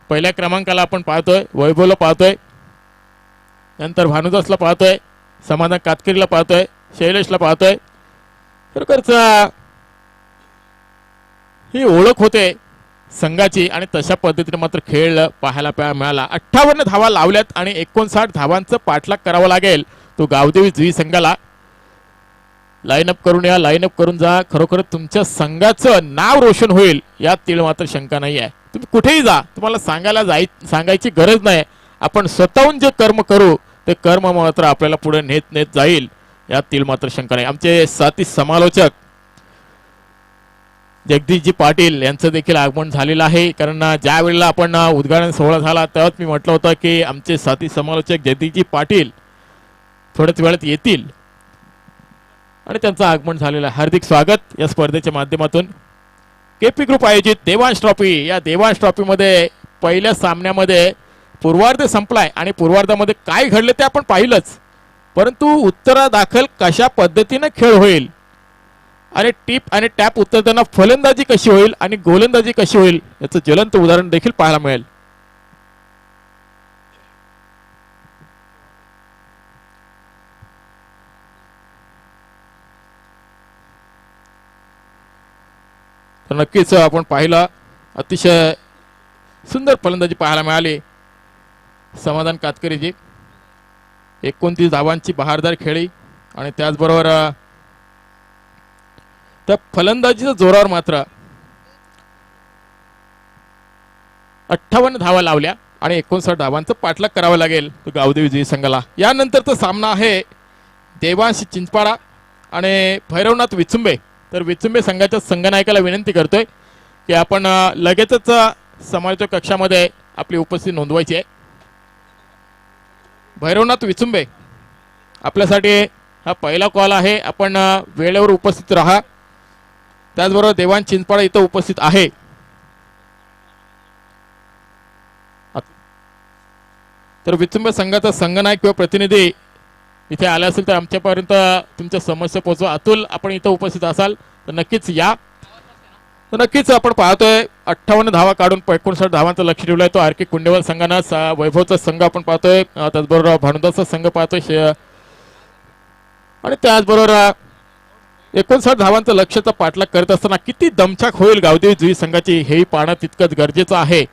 पहिल्या क्रमांकाला आपण पाहतोय, वैभवला पाहतोय, नंतर भानुदासला पाहतोय, समाधान कातकरीला पाहतोय, शैलेशला पाहतोय. खरोखरच ही ओळख होते संघाची आणि तशा पद्धतीने मात्र खेळ पाहायला मिळाला. 58 धावा लावल्यात आणि 59 धावांचं पाठलाग करावं लागेल तो गावदेवी जुई संघाला. लाईनअप करून या, लाईनअप करून जा. खरोखर तुमच्या संघाचं नाव रोशन होईल यात तीळ मात्र शंका नाही आहे. तुम्ही कुठेही जा, तुम्हाला सांगायची गरज नाही. आपण स्वतःहून जे कर्म करू ते कर्म मात्र आपल्याला पुढे नेत जाईल यात तीळ मात्र शंका नाही. आमचे साथी समालोचक जगदीशजी पाटील यांचं देखील आगमन झालेलं आहे. कारण ज्या वेळेला आपण उद्घाटन सोहळा झाला तेव्हाच मी म्हटलं होतं की आमचे साथी समालोचक जगदीशजी पाटील थोड्याच वेळात येतील आणि त्यांचं आगमन झालेलं आहे. हार्दिक स्वागत या स्पर्धेच्या माध्यमातून. केपी ग्रुप आयोजित देवांश ट्रॉफी, या देवांश ट्रॉफीमध्ये पहिल्या सामन्यामध्ये पूर्वार्ध संपलाय आणि पूर्वार्धामध्ये काय घडले ते आपण पाहिलंच. परंतु उत्तरादाखल कशा पद्धतीने खेळ होईल आणि टिप आणि टॅप उत्तरताना फलंदाजी कशी होईल आणि गोलंदाजी कशी होईल याचं ज्वलंत उदाहरण देखील पाहायला मिळेल. तर नक्कीच आपण पाहिलं अतिशय सुंदर फलंदाजी पाहायला मिळाली समाधान कातकरीजी. 29 धावांची बहारदार खेळी आणि त्याचबरोबर त्या फलंदाजीच्या जोरावर मात्र 58 धावा लावल्या आणि 59 धावांचं पाठलाग करावं लागेल तो गावदेवी विजयी संघाला. यानंतरचा सामना आहे देवांश चिंचपाडा आणि भैरवनाथ विचुंबे. तर विचुंबे संघाच्या संघनायकाला विनंती करतोय की आपण लगेचच समालोचक कक्षामध्ये आपली उपस्थिती नोंदवायची आहे. भैरवनाथ विचुंबे आपल्यासाठी हा पहिला कॉल आहे. आपण वेळेवर उपस्थित राहा. त्याचबरोबर देवांश चिंचपाडा इथं उपस्थित आहे. तर विचुंबे संघाचा संघनायक किंवा प्रतिनिधी इथे आले असेल तर आमच्यापर्यंत तुमच्या समस्या पोहोचवा. अतुल आपण इथं उपस्थित असाल तर नक्कीच या. तर नक्कीच आपण पाहतोय 58 धावा काढून 59 धावांचं लक्ष ठेवलंय तो आर के कुंडेवल संघानं. वैभवचा संघ आपण पाहतोय, त्याचबरोबर भानुदासचा संघ पाहतोय आणि त्याचबरोबर 59 धावांचं लक्ष्याचा पाठलाग करत असताना किती दमछाक होईल गावदेवी जुई संघाची हेही पाहणं तितकंच गरजेचं आहे.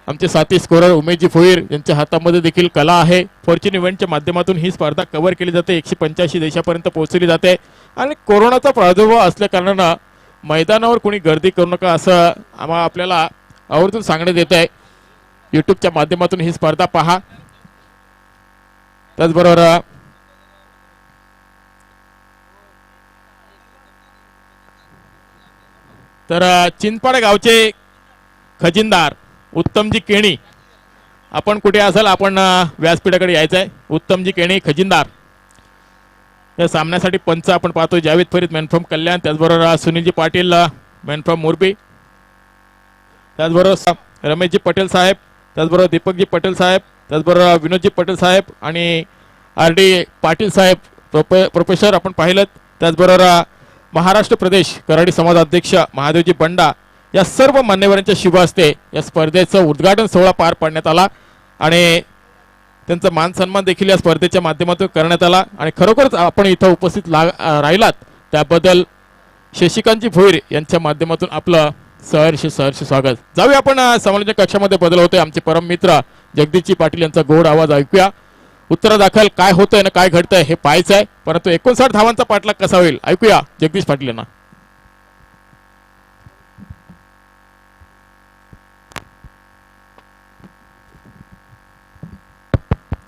आमचे साथी स्कोरर उमेशजी भोईर यांच्या हातामध्ये देखील कला आहे. फॉर्च्यून इव्हेंटच्या माध्यमातून ही स्पर्धा कव्हर केली जाते. 185 देशापर्यंत पोहोचली जाते आणि कोरोनाचा प्रादुर्भाव असल्या कारणानं मैदानावर कोणी गर्दी करू नका असं आपल्याला आवर्जून सांगण्यात येत आहे. यूट्यूबच्या माध्यमातून ही स्पर्धा पहा. त्याचबरोबर तर चिंचपाडा गावचे खजिनदार उत्तमजी केणी, आपण कुठे असाल आपण व्यासपीठाकडे यायचं आहे. उत्तमजी केणी खजिनदार या सामन्यासाठी पंच आपण पाहतोय जावेद फरीद मॅन फ्रॉम कल्याण, त्याचबरोबर सुनीलजी पाटील मॅन फ्रॉम मोरबी, त्याचबरोबर रमेशजी पटेल साहेब, त्याचबरोबर दीपकजी पटेल साहेब, त्याचबरोबर विनोदजी पटेल साहेब आणि आर डी पाटील साहेब प्रोफेसर आपण पाहिलं. त्याचबरोबर महाराष्ट्र प्रदेश कराडी समाज अध्यक्ष महादेवजी बंडा या सर्व मान्यवरांच्या शुभ हस्ते या स्पर्धेचं उद्घाटन सोहळा पार पाडण्यात आला आणि त्यांचा मान सन्मान देखील या स्पर्धेच्या माध्यमातून करण्यात आला. आणि खरोखरच आपण इथं उपस्थित राहिलात त्याबद्दल शशिकांतजी भोईर यांच्या माध्यमातून आपलं सहर्ष स्वागत. जाऊया आपण समालोचक कक्षामध्ये बदल होतोय. आमचे परम मित्र जगदीशजी पाटील यांचा गोड आवाज ऐकूया. उत्तरादाखल काय होतंय ना काय घडतंय हे पाहायचं आहे, परंतु 59 धावांचा पाठलाग कसा होईल ऐकूया जगदीश पाटील यांना.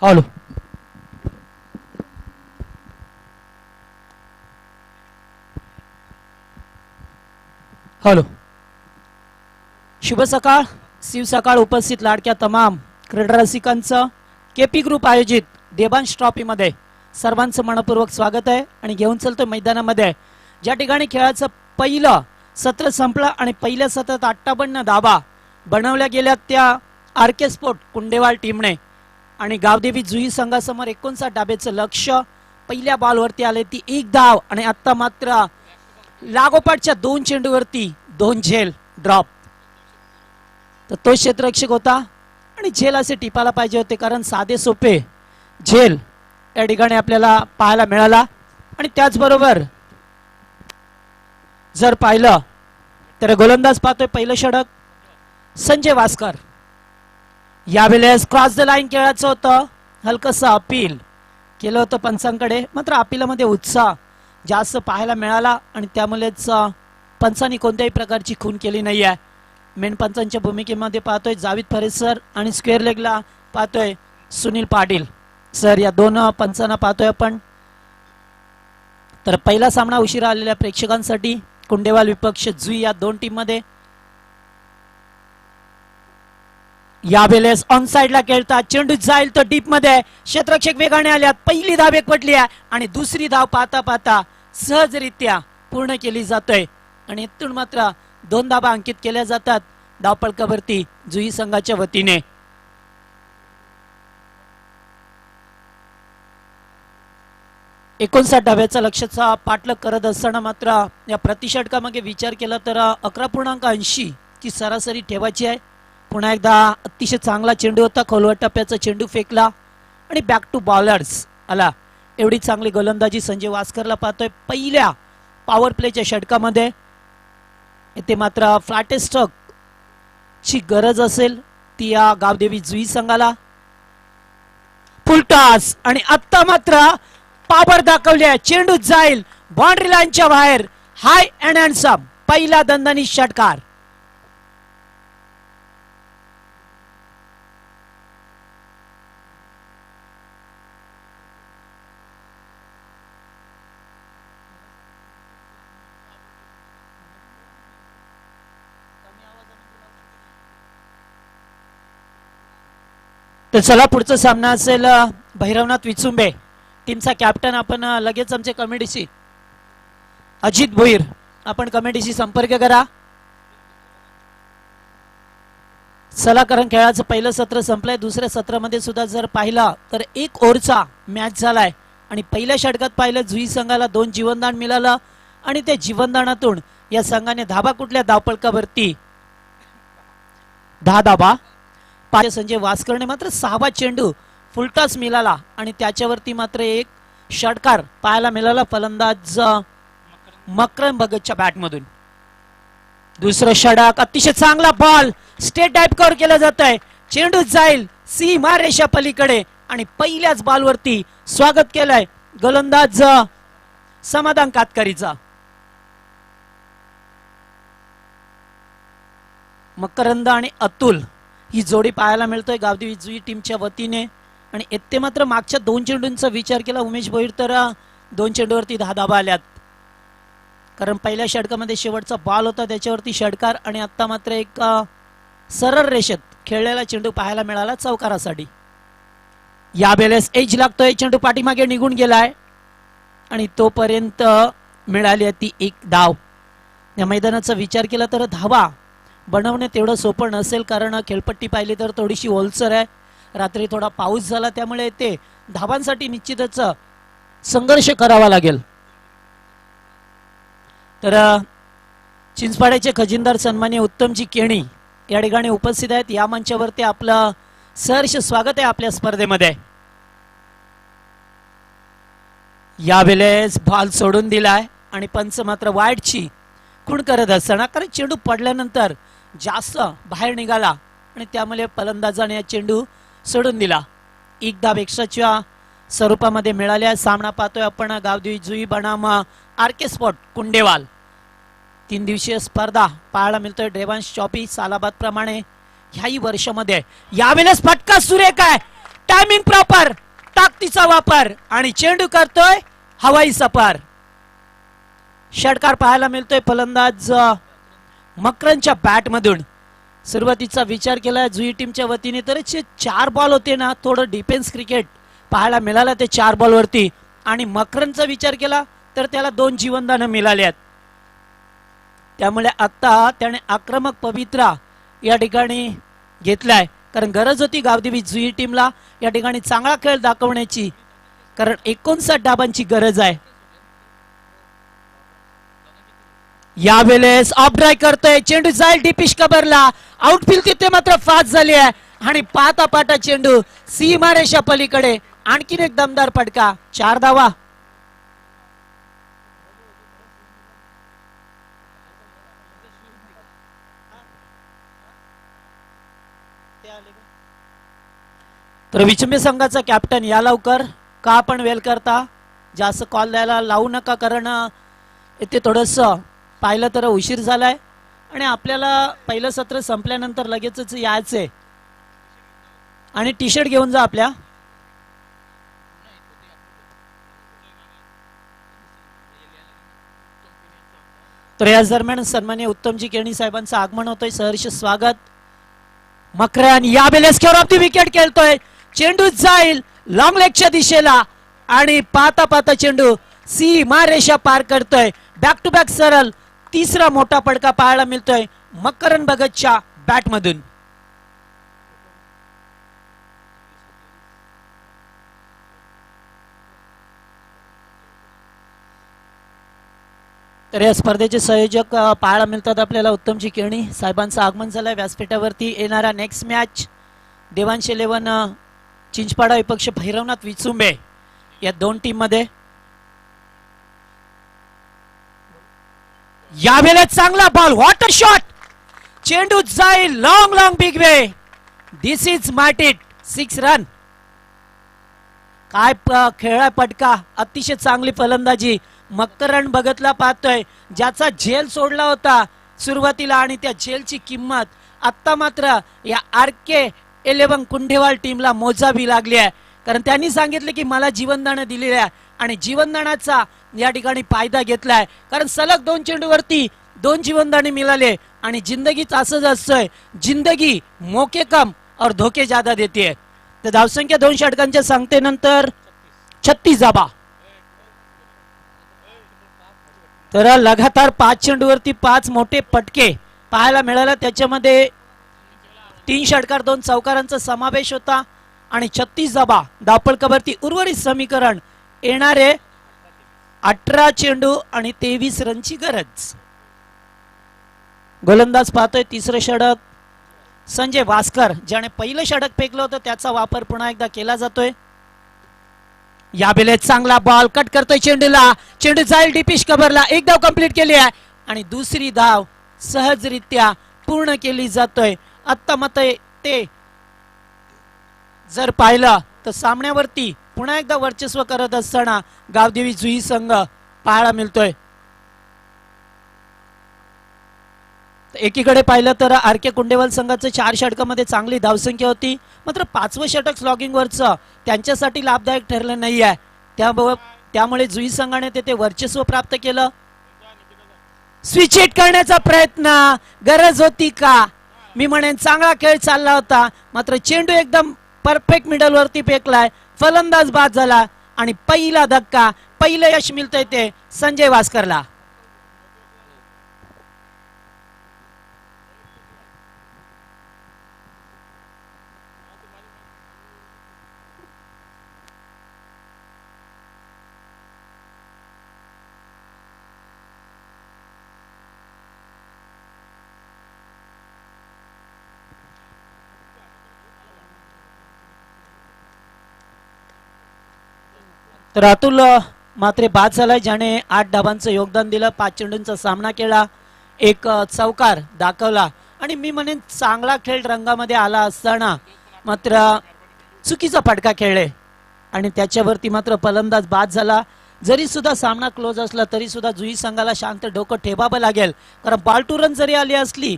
Hello, hello. शुभ सकाळ. शिव सकाळ उपस्थित लाडक्या तमाम क्रीडा रसिकांचं केपी ग्रुप आयोजित देबांश ट्रॉफीमध्ये सर्वांचं मनपूर्वक स्वागत आहे. आणि घेऊन चलतोय मैदानामध्ये ज्या ठिकाणी खेळाचं पहिलं सत्र संपलं आणि पहिल्या सत्रात 58 धाबा बनवल्या गेल्या त्या आरके स्पोर्ट कुंडेवाल टीमने आणि गावदेवी जुई संघासमोर 59 धाब्याचं लक्ष. पहिल्या बॉलवरती आले ती 1 धाव आणि आता मात्र लागोपाठच्या 2 चेंडूवरती 2 झेल ड्रॉप. तर तो क्षेत्ररक्षक होता आणि झेल असे टिपायला पाहिजे होते, कारण साधे सोपे झेल या ठिकाणी आपल्याला पाहायला मिळाला. आणि त्याचबरोबर जर पाहिलं तर गोलंदाज पाहतोय पहिलं षटक संजय वास्कर. यावेळेस क्रॉस द लाईन खेळायचं होतं, हलकसं अपील केलं होतं पंचांकडे, मात्र अपीलामध्ये उत्साह जास्त पाहायला मिळाला आणि त्यामुळेच पंचांनी कोणत्याही प्रकारची खून केली नाही आहे. मेन पंचांच्या भूमिकेमध्ये पाहतोय जावेद फरेज सर आणि स्क्वेअर लेगला पाहतोय सुनील पाटील सर. या 2 पंचांना पाहतोय आपण. तर पहिला सामना उशिरा आलेल्या प्रेक्षकांसाठी कुंडेवाल विपक्ष जुई या 2 टीम मध्ये. यावेळेस ऑन साइडला खेळतात, चेंडू जाईल तर डीप मध्ये, क्षेत्ररक्षक वेगाने आल्यात, पहिली धाव एकवटली आहे आणि दुसरी धाव पाहता पाहता सहजरित्या पूर्ण केली जातोय आणि इथून मात्र 2 धाबा अंकित केल्या जातात धावपळकावरती जुई संघाच्या वतीने. एकोणसाठ धाब्याचा लक्ष्याचा पाठलाग करत असताना मात्र या प्रतिषटकामागे विचार केला तर 11.80 ची सरासरी ठेवायची आहे. पुन्हा एकदा अतिशय चांगला चेंडू होता, खोलवर टप्प्याचा चेंडू फेकला आणि बॅक टू बॉलर्स आला. एवढी चांगली गोलंदाजी संजय वास्करला पाहतोय पहिल्या पॉवर प्लेच्या षटकामध्ये. इथे मात्र फ्लॅटेस्ट ची गरज असेल ती या गावदेवी जुई संघाला. फुलटॉस आणि आता मात्र पावर दाखवले, चेंडू जाईल बाउंड्री लाईनच्या बाहेर. हाय अँड हँडसम पहिला दणदणीत षटकार. तर चला पुढचा सामना असेल भैरवनाथ विचुंबे टीमचा कॅप्टन. आपण लगेच आमच्या कमिटीशी अजित भोईर आपण कमिटीशी संपर्क करा. चला, कारण खेळाचं पहिलं सत्र संपलंय. दुसऱ्या सत्रामध्ये सुद्धा जर पाहिला तर 1 ओव्हरचा मॅच झालाय आणि पहिल्या षटकात पाहिलं जुई संघाला 2 जीवनदान मिळालं आणि त्या जीवनदानातून या संघाने धाबा कुठल्या धावपळकावरती 10 धाबा. संजय वास्करने मात्र 6वा चेंडू फुलटॉस मिळाला आणि त्याच्यावरती मात्र 1 षटकार पाहायला मिळाला फलंदाज मकरम भगतच्या बॅटमधून. दुसरं षटक अतिशय चांगला बॉल स्टेट डाइव कव्हर केला जात आहे, चेंडू जाईल सीमा रेषा पलीकडे आणि पहिल्याच बॉलवरती स्वागत केलंय गोलंदाज समाधान कातकरीचा. मकरंद आणि अतुल ही जोडी पाहायला मिळतोय गावदेवी जुई टीमच्या वतीने. आणि इथे मात्र मागच्या 2 चेंडूंचा विचार केला उमेश भोईर तर 2 चेंडूवरती 10 धाबा आल्यात, कारण पहिल्या षटकामध्ये शेवटचा बॉल होता त्याच्यावरती षटकार आणि आता मात्र एक सरळ रेषेत खेळलेला चेंडू पाहायला मिळाला चौकारासाठी. यावेळेस एज लागतोय, चेंडू पाठीमागे निघून गेलाय आणि तोपर्यंत मिळाली ती 1 धाव. या मैदानाचा विचार केला तर धावा बनवणे तेवढं सोपं नसेल, कारण खेळपट्टी पाहिली तर थोडीशी ओलसर आहे. रात्री थोडा पाऊस झाला त्यामुळे ते धावांसाठी निश्चितच संघर्ष करावा लागेल. तर चिंचपाड्याचे खजिनदार सन्माननीय उत्तमजी केणी या ठिकाणी उपस्थित आहेत. या मंचावरती आपलं सहर्ष स्वागत आहे आपल्या स्पर्धेमध्ये. यावेळेस बॉल सोडून दिलाय आणि पंच मात्र वाईटची खूण करत असताना, कारण चेंडू पडल्यानंतर जास्त बाहेर निघाला आणि त्यामुळे फलंदाजाने चेंडू सोडून दिला. 1 धाव एक्स्ट्राच्या स्वरूपामध्ये मिळाल्या. सामना पाहतोय आपण गावदेवी जुई बनाम आरके स्पोर्ट कुंडेवाल. 3 दिवसीय स्पर्धा पाहायला मिळतोय देबांश ट्रॉफी सालाबाद प्रमाणे ह्याही वर्षामध्ये. यावेळेस फटका सुरेख आहे, टायमिंग प्रॉपर, ताकदीचा वापर आणि चेंडू करतोय हवाई सफर. षटकार पाहायला मिळतोय फलंदाज मकरनच्या बॅट मधून सुरुवातीचा विचार केला जुई टीमच्या वतीने तर 4 बॉल होते ना, थोडं डिफेन्स क्रिकेट पाहायला मिळालं ते 4 बॉल वरती. आणि मकरनचा विचार केला तर त्याला 2 जीवनदानं मिळाली आहेत. त्यामुळे आता त्याने आक्रमक पवित्रा या ठिकाणी घेतलाय, कारण गरज होती गावदेवी जुई टीमला या ठिकाणी चांगला खेळ दाखवण्याची, कारण 59 डाबांची गरज आहे. यावेळेस ऑफ ड्राय करतोय, चेंडू जाईल डीपिश कबरला. आउटफील्ड तिथे मात्र फास्ट झाली आहे आणि पाहता पाहता चेंडू सीमारेषा पलीकडे. आणखीन एक दमदार फटका, 4 धावा. तर विचंबी संघाचा कॅप्टन या लवकर का आपण वेल करता, जास्त कॉल द्यायला लावू नका, कारण इथे थोडस पाहिलं तर उशीर झालाय आणि आपल्याला पहिलं सत्र संपल्यानंतर लगेचच यायचंय. आणि टी शर्ट घेऊन जा आपल्या. तर याच दरम्यान सन्माननीय उत्तमजी केणी साहेबांचं आगमन होतंय, सहर्ष स्वागत. मकरन या बेलेस केअर ऑफ दी विकेट खेळतोय, चेंडू जाईल लॉंग लेगच्या दिशेला आणि पाहता पाहता चेंडू सीमारेषा पार करतोय. बॅक टू बॅक सरळ तिसरा मोठा फटका पाहायला मिळतोय मकरन भगतच्या बॅट मधून. तर या स्पर्धेचे संयोजक पाहायला मिळतात आपल्याला उत्तमजी केणी साहेबांचं आगमन झालंय व्यासपीठावरती. येणारा नेक्स्ट मॅच देवांश 11 चिंचपाडा विपक्ष भैरवनाथ विचुंबे या 2 टीम मध्ये. यावेळेस चांगला बॉल, वॉटर शॉट, चेंडू जाईल long long big way. This is मार्टिट 6 रन. काय खेळा पटका, अतिशय चांगली फलंदाजी. मकरन भगतला पाहतोय ज्याचा झेल सोडला होता सुरुवातीला आणि त्या झेलची किंमत आता मात्र या RK 11 कुंडेवाल टीमला मोजावी लागली आहे, कारण त्यांनी सांगितले की मला जीवनदान दिलेले आहे आणि जीवनदानाचा या ठिकाणी फायदा घेतलाय, कारण सलग 2 चेंडूवरती 2 जीवनदाने मिळाले आणि जिंदगीच असंच असतंय, जिंदगी मोके कम और धोके ज्यादा देते. तर धावसंख्या 2 षटकांच्या सांगतेनंतर 36 धावा. तर लगातार 5 चेंडूवरती 5 मोठे पटके पाहायला मिळाला, त्याच्यामध्ये 3 षटकार 2 चौकारांचा समावेश होता आणि 36 धावा धावफलकावरती. उर्वरित समीकरण येणारे 18 चेंडू आणि 23 रनची गरज. गोलंदाज पाहतोय तिसरं षटक संजय वास्कर, ज्याने पहिलं षटक फेकलं होतं त्याचा वापर पुन्हा एकदा केला जातोय. या बेलेत चांगला बॉल कट करतोय चेंडूला, चेंडू जाईल डीपिश कबरला. एक धाव कंप्लीट केली आहे आणि दुसरी धाव सहजरित्या पूर्ण केली जातोय. आता मत ते जर पाहिलं तर सामन्यावरती पुन्हा एकदा वर्चस्व करत असताना गावदेवी जुई संघ पाहायला मिळतोय. एकीकडे पाहिलं तर RK कुंडेवाल संघाचं 4 षटकामध्ये चांगली धावसंख्या होती, मात्र 5वं षटक स्लॉगिंग वरचं त्यांच्यासाठी लाभदायक ठरलं नाही आहे. त्यामुळे जुई संघाने तेथे वर्चस्व प्राप्त केलं. स्विच हिट करण्याचा प्रयत्न गरज होती का, मी म्हणेन चांगला खेळ चालला होता, मात्र चेंडू एकदम परफेक्ट मिडल वरती फेकलाय, फलंदाज बाद झाला आणि पहिला धक्का, पहिलं यश मिळतंय ते संजय वास्करला. तर अतुल मात्र बाद झालाय, ज्याने 8 धावांचं योगदान दिलं, 5 चेंडूंचा सामना केला, 1 चौकार दाखवला आणि मी म्हणेन चांगला खेळ रंगामध्ये आला असताना मात्र चुकीचा फटका खेळले आणि त्याच्यावरती मात्र फलंदाज बाद झाला. जरी सुद्धा सामना क्लोज असला तरी सुद्धा जुई संघाला शांत डोकं ठेवावं लागेल, कारण बॉल टू रन जरी आली असली,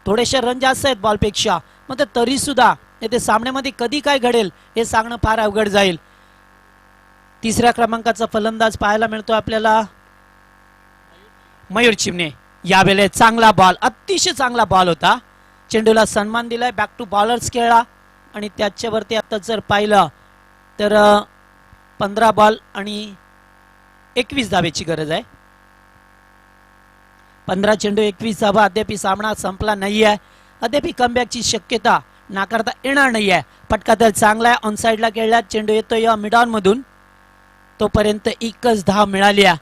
थोडेसे रन जास्त आहेत बॉलपेक्षा, मात्र तरी सुद्धा येथे सामन्यामध्ये कधी काय घडेल हे सांगणं फार अवघड जाईल. तिसऱ्या क्रमांकाचा फलंदाज पाहायला मिळतो आपल्याला मयूर चिमणे. यावेळेस चांगला बॉल, अतिशय चांगला बॉल होता. चेंडूला सन्मान दिलाय. बॅक टू बॉलर्स खेळला आणि त्याच्यावरती आता जर पाहिलं तर 15 बॉल आणि 21 धावेची गरज आहे. 15 चेंडू 21 धावा. अद्याप सामना संपला नाहीये. अद्याप कमबॅकची शक्यता नाकारता येणार नाहीये. फटका तर चांगला आहे. ऑन साइडला खेळला. चेंडू येतोय मिड ऑन मधून. तोपर्यंत एकच धाव मिळाली आहे.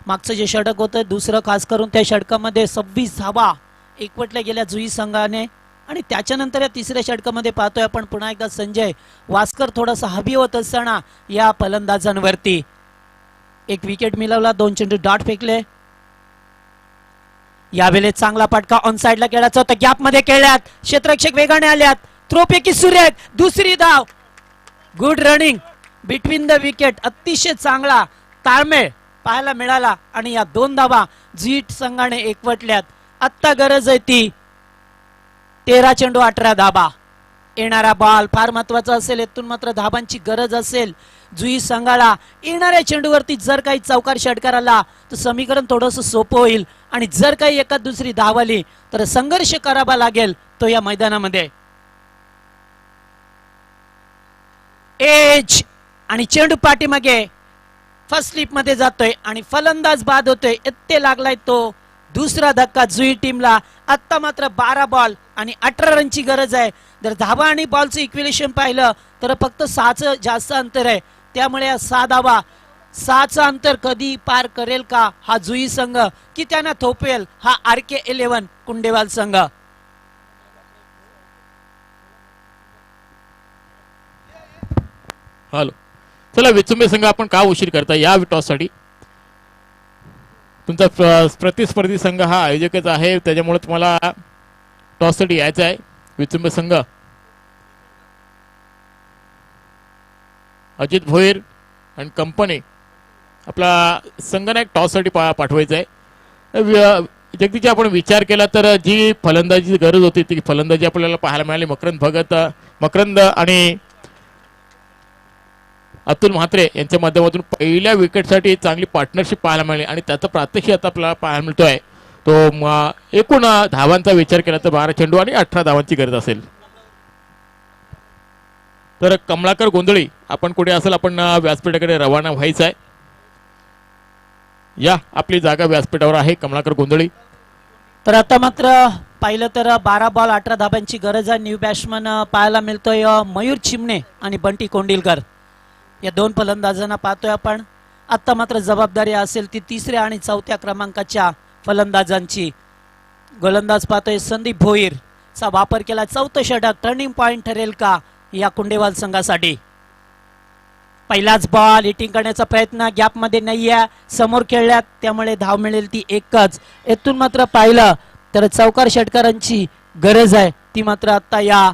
मागचं जे षटक होतं दुसरं, खास करून त्या षटकामध्ये 26 धावा एकवटल्या गेल्या जुई संघाने. आणि त्याच्यानंतर या तिसऱ्या षटकामध्ये पाहतोय आपण पुन्हा एकदा संजय वास्कर थोडासा हवी होत असताना या फलंदाजांवरती एक विकेट मिळवला. 2 चेंडू डॉट फेकले. यावेळेस चांगला फटका ऑन साइडला खेळायचा होता. गॅप मध्ये खेळल्यात. क्षेत्ररक्षक वेगाने आल्यात. थ्रोपैकी सुरेख दुसरी धाव. Good running between the wicket. अतिशय चांगला ताळमेळ पाहायला मिळाला आणि या 2 धावा जीट संघाने एकवटल्यात. आत्ता गरज आहे ती 13 चेंडू 18 धाबा. येणारा बॉल फार महत्वाचा असेल. येथून मात्र धाबांची गरज असेल जुई संघाला. येणाऱ्या चेंडूवरती जर काही चौकार षटकार आला तर समीकरण थोडंसं सोपं होईल आणि जर काही एखाद दुसरी धाव आली तर संघर्ष करावा लागेल तो या मैदानामध्ये. एज आणि चेंडू पाठीमागे फर्स्ट स्लिप मध्ये जातोय आणि फलंदाज बाद होतोय. इथे लागलाय तो दुसरा धक्का जुई टीमला. आता मात्र 12 बॉल आणि 18 रनची गरज आहे. जर धावा आणि बॉलचं इक्विलेशन पाहिलं तर फक्त 6चं जास्त अंतर आहे. त्यामुळे या 6 धावा 6चं अंतर कधी पार करेल का हा जुई संघ, की त्यांना थोपेल हा RK11 कुंडेवाल संघ. हॅलो, चला विचुंबे संघ आपण का उशीर करता या टॉस साठी. तुमचा प्रतिस्पर्धी संघ हा आयोजकच आहे, त्याच्यामुळे तुम्हाला टॉस साठी यायचं आहे. विचुंबे संघ अजित भोईर आणि कंपनी आपला संघनायक टॉस साठी पाठवायचा आहे. जगदीची आपण विचार केला तर जी फलंदाजी गरज होती ती फलंदाजी आपल्याला पाहायला मिळाली. मकरंद आणि अतुल म्हात्रे यांच्या माध्यमातून पहिल्या विकेटसाठी चांगली पार्टनरशिप पाहायला मिळाली आणि त्याचा प्रात्यक्षिक आता आपल्याला पाहायला मिळतोय. तो एकूण धावांचा विचार केला तर 12 चेंडू आणि 18 धावांची गरज असेल. तर कमलाकर गोंधळी आपण कुठे असेल आपण व्यासपीठाकडे रवाना व्हायचं आहे. या आपली जागा व्यासपीठावर आहे कमलाकर गोंधळी. तर आता मात्र पाहिलं तर 12 बॉल 18 धाब्यांची गरज आहे. न्यू बॅट्समन पाहायला मिळतोय मयूर चिमणे आणि बंटी कोंडिलकर या 2 फलंदाजांना पाहतोय आपण. आता मात्र जबाबदारी असेल ती 3ऱ्या आणि 4थ्या क्रमांकाच्या फलंदाजांची. गोलंदाज पाहतोय संदीप भोईर चा वापर केला. 4थं षटक टर्निंग पॉइंट ठरेल का या कुंडेवाल संघासाठी. पहिलाच बॉल हिटिंग करण्याचा प्रयत्न गॅप मध्ये नाहीये. समोर खेळल्यात त्यामुळे धाव मिळेल ती एकच. येथून मात्र पाहिलं तर चौकार षटकारांची गरज आहे ती मात्र आता या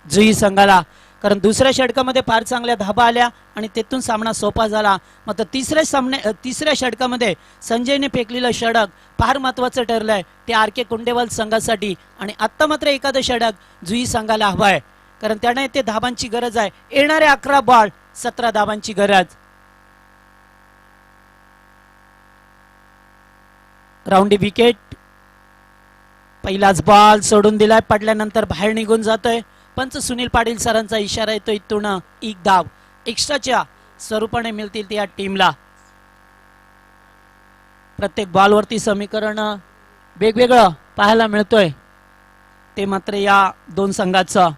जुई संघाला. कारण दुसऱ्या षटकामध्ये फार चांगल्या धाबा आल्या आणि तेथून सामना सोपा झाला. मात्र तिसऱ्या षटकामध्ये संजयने फेकलेलं षटक फार महत्वाचं ठरलंय ते RK कुंडेवाल संघासाठी. आणि आता मात्र एखादं षटक जुई संघाला हवं आहे कारण त्यांना इथे धाबांची गरज आहे. येणारे 11 बॉल 17 धाबांची गरज. राऊंडी विकेट. पहिलाच बॉल सोडून दिलाय. पडल्यानंतर बाहेर निघून जातोय. पंच सुनील पाटील सरांचा इशारा येतो इथून एक धाव एक्स्ट्राच्या स्वरूपाने मिळतील त्या टीमला. प्रत्येक बॉलवरती समीकरण वेगवेगळं पाहायला मिळतोय ते मात्र या 2 संघाचं.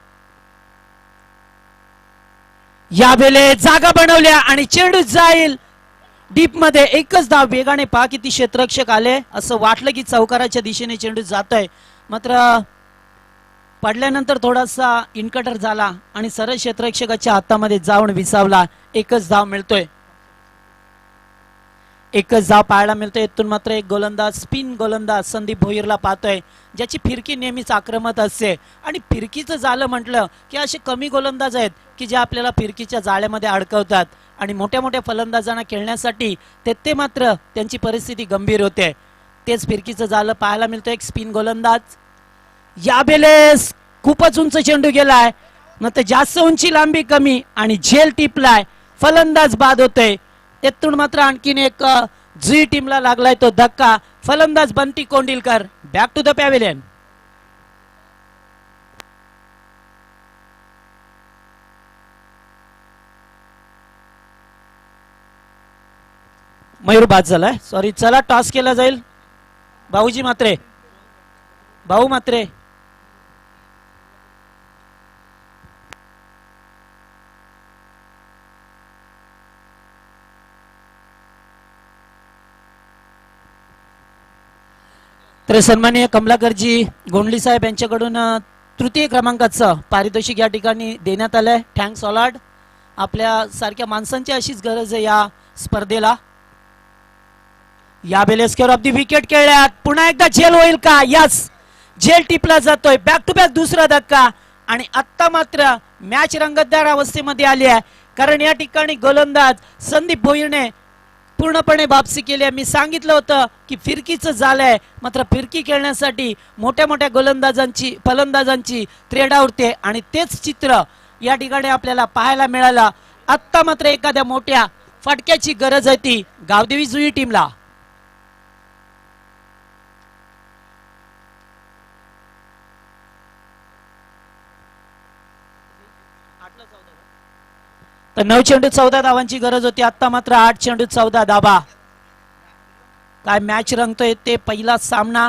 यावेळेस जागा बनवल्या आणि चेंडू जाईल डीप मध्ये. एकच धाव. वेगाने पहा किती क्षेत्ररक्षक आले. असं वाटलं की चौकाराच्या दिशेने चेंडू जातोय मात्र पडल्यानंतर थोडासा इनकटर झाला आणि सरळ क्षेत्ररक्षकाच्या हातामध्ये जाऊन विसावला. एकच धाव मिळतोय. एकच धाव पाहायला मिळतोय. इथून मात्र एक गोलंदाज स्पिन गोलंदाज संदीप भोईरला पाहतोय ज्याची फिरकी नेहमीच आक्रमक असते. आणि फिरकीचं झालं म्हटलं की असे कमी गोलंदाज आहेत की जे आपल्याला फिरकीच्या जाळ्यामध्ये अडकवतात आणि मोठ्या मोठ्या फलंदाजांना खेळण्यासाठी ते मात्र त्यांची परिस्थिती गंभीर होते. तेच फिरकीचं झालं पाहायला मिळतोय. एक स्पिन गोलंदाज. यावेळेस खूपच उंच चेंडू गेलाय मात्र जास्त उंची लांबी कमी आणि झेल टिपलाय. फलंदाज बाद होतोय. येथून मात्र आणखीन एक जुई टीमला लागलाय तो धक्का. फलंदाज Bunty Kondilkar back to the pavilion. Mayur बाद झालाय, सॉरी. चला टॉस केला जाईल. भाऊजी मात्रे, भाऊ मात्रे. तर सन्माननीय कमलाकरजी गोंडली साहेब यांच्याकडून तृतीय क्रमांकाचं पारितोषिक या ठिकाणी देण्यात आलंय. थँक्स ऑलॉट. आपल्या सारख्या माणसांची अशीच गरज आहे या स्पर्धेला. या बेलेस्कर ऑफ दी विकेट खेळल्यात. पुन्हा एकदा झेल होईल का? यस, झेल टिपला जातोय. बॅक टू बॅक दुसरा धक्का. आणि आत्ता मात्र मॅच रंगतदार अवस्थेमध्ये आली आहे, कारण या ठिकाणी गोलंदाज संदीप भोईरने पूर्णपणे वापसी केली आहे. मी सांगितलं होतं की फिरकीचं झालंय, मात्र फिरकी खेळण्यासाठी मोठ्या मोठ्या गोलंदाजांची फलंदाजांची त्रेडा उरते आणि तेच चित्र या ठिकाणी आपल्याला पाहायला मिळालं. आत्ता मात्र एखाद्या मोठ्या फटक्याची गरज आहे ती गावदेवी जुई टीमला. तर 9 चेंडू 14 धावांची गरज होती. आता मात्र 8 चेंडू 14 धावा. काय मॅच रंगतोय ते पहिला सामना.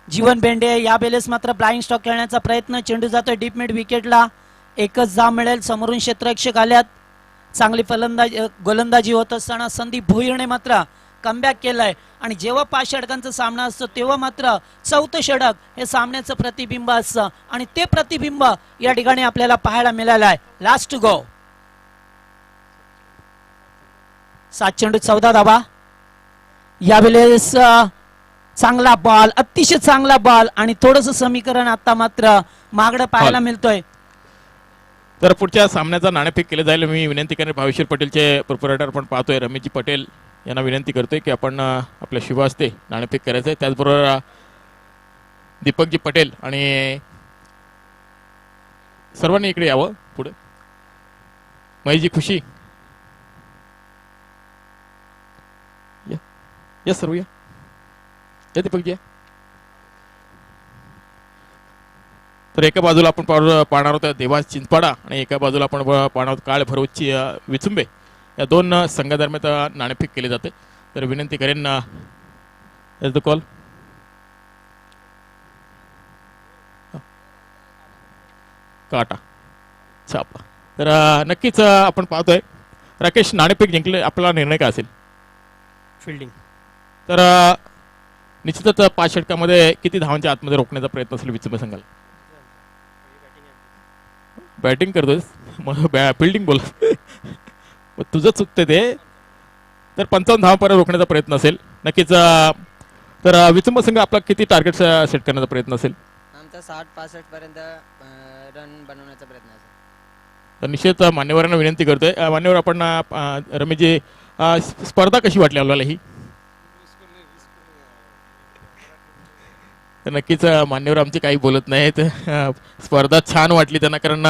जीवन बेंडे या बेलेस मात्र ब्लाइंड स्टॉक खेळण्याचा प्रयत्न. चेंडू जातोय डीप मिड विकेटला. एकच धाव मिळेल. समोरून क्षेत्ररक्षक आल्यात. चांगली गोलंदाजी होत असताना संदीप भोईरने मात्र कमबॅक केलाय. आणि जेव्हा 5 षटकांचा सामना असतो तेव्हा मात्र चौथं षटक हे सामन्याचं प्रतिबिंब असतं आणि ते प्रतिबिंब या ठिकाणी आपल्याला पाहायला मिळालं आहे. Last to go. 7 चेंडू 14 धावा. यावेळेस चांगला बॉल, अतिशय चांगला बॉल आणि थोडस समीकरण आता मात्र मागडं पाहायला मिळतोय. तर पुढच्या सामन्याचा नाणेफेक केले जाईल. मी विनंती करेन भावेश्वर पटेलचे प्रोपरायटर आपण पाहतोय रमेशजी पटेल यांना विनंती करतोय की आपण आपल्या शुभ हस्ते नाणेफेक करायचंय. त्याचबरोबर दीपकजी पटेल आणि सर्वांनी इकडे यावं पुढे. महेशजी खुशी या सर्व या दीपकजी. तर एका बाजूला आपण पाहणार आहोत देवांश चिंचपाडा आणि एका बाजूला आपण पाहणार आहोत काळ भरवची विचुंबे. या दोन संघादरम्यान नाणेफेक केले जाते. तर विनंती करेन कॉल काटा छापा. तर नक्कीच आपण पाहतोय राकेश नाणेफेक जिंकले. आपला निर्णय काय असेल? फिल्डिंग. तर निश्चितच 5 षटकामध्ये किती धावांच्या आतमध्ये रोखण्याचा प्रयत्न असेल विचुंबे संघाला? बॅटिंग करतोय फिल्डिंग बोल तुझं चुकते ते. तर 55 धावांपर्यंत रोखण्याचा प्रयत्न असेल नक्कीच. तर विचुंब संघ आपला किती टार्गेट सेट करण्याचा प्रयत्न असेल? आमचा 60-65 पर्यंत रन बनवण्याचा प्रयत्न असेल. तर निश्चित मान्यवरांना विनंती करतोय. मान्यवर आपण रमेशजी स्पर्धा कशी वाटली आपल्याला ही? तर नक्कीच मान्यवर आमचे काही बोलत नाहीत. स्पर्धा छान वाटली त्यांना, कारण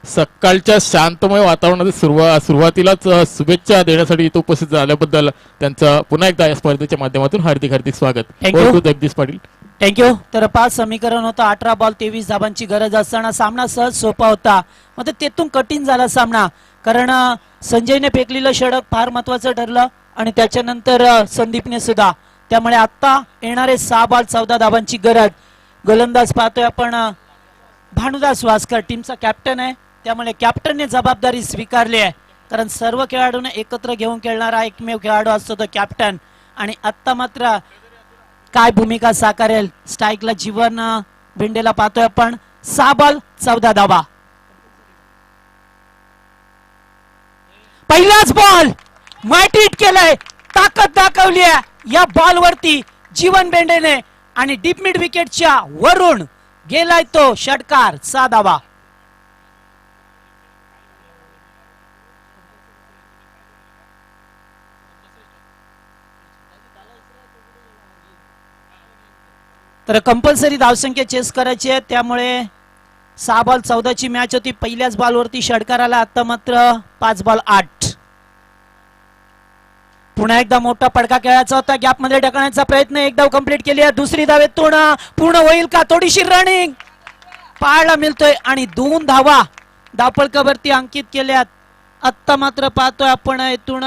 सकाळच्या शांतमय वातावरणात सुरुवातीलाच शुभेच्छा देण्यासाठी इथं उपस्थित झाल्याबद्दल त्यांचं पुन्हा एकदा या स्पर्धेच्या माध्यमातून हार्दिक हार्दिक स्वागत. जगदीश पाटील थँक्यू. तर 5 समीकरण होतं. 18 बॉल 23 धावांची गरज असताना सामना सहज सोपा होता. मात्र तेथून कठीण झाला सामना, कारण संजयने फेकलेलं षटक फार महत्वाचं ठरलं आणि त्याच्यानंतर संदीपने सुद्धा. त्यामुळे आता येणारे 6 बॉल 14 धावांची गरज. गोलंदाज पाहतोय आपण भानुदास वासकर टीमचा कॅप्टन आहे, त्यामुळे कॅप्टनने जबाबदारी स्वीकारली आहे, कारण सर्व खेळाडूंना एकत्र घेऊन खेळणारा एकमेव खेळाडू असतो तो कॅप्टन. आणि आता मात्र काय भूमिका साकारेल? स्ट्राईकला जीवन भिंडेला पाहतोय आपण. 6 बॉल 14 धावा. पहिलाच बॉल माइट केलंय, ताकद दाखवली आहे या बॉल वरती जीवन बेंडेने आणि डीप मिड विकेटच्या वरून गेलाय तो षटकार. 6 धावा. तर कंपल्सरी धावसंख्या चेस करायची आहे, त्यामुळे 6 बॉल 14 ची मॅच होती. पहिल्याच बॉल वरती षटकार आला. आता मात्र 5 बॉल 8. पुन्हा एकदा मोठा पडका खेळायचा होता, गॅप मध्ये ढकलण्याचा प्रयत्न, एक धाव कंप्लीट केली आहे. दुसरी धावेतून पूर्ण होईल का? थोडीशी रनिंग पाहायला मिळतोय आणि 2 धावा धावफलकावरती अंकित केल्यात. आत्ता मात्र पाहतोय आपण इथून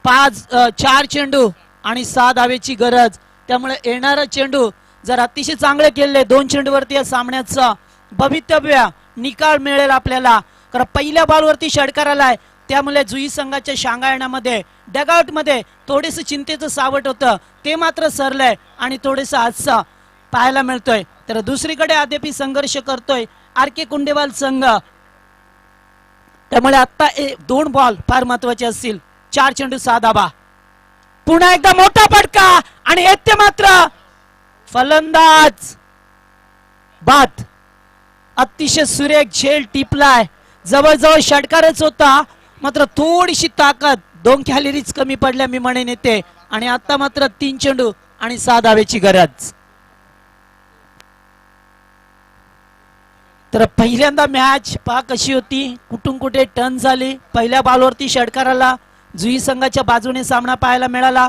4 चेंडू आणि 6 धावेची गरज. त्यामुळे येणारा चेंडू जर अतिशय चांगले केले, 2 चेंडूवरती या सामन्याचा भवितव्य निकाल मिळेल आपल्याला. कारण पहिल्या बॉलवरती षटकार आलाय, त्यामुळे जुई संघाच्या शांगायणामध्ये डगआउट मध्ये थोडेस चिंतेचं सावट होतं, ते मात्र सरलंय आणि थोडेस हादसा पाहायला मिळतोय. तर दुसरीकडे अद्यापी संघर्ष करतोय आर.के. कुंडेवाल संघ. त्यामुळे आता 2 बॉल फार महत्वाचे असतील. 4 चेंडू 6 धावा. पुन्हा एकदा मोठा फटका आणि येथे मात्र फलंदाज बाद. अतिशय सुरेख झेल टिपलाय, जवळजवळ षटकारच होता, मात्र थोडीशी ताकद 2 कॅलरीज कमी पडल्या मी म्हणेन येते. आणि आता मात्र 3 चेंडू आणि 6 धावेची गरज. तर पहिल्यांदा मॅच पहा कशी होती, कुठून कुठे टर्न झाली. पहिल्या बॉलवरती षटकाराला जुई संघाच्या बाजूने सामना पाहायला मिळाला.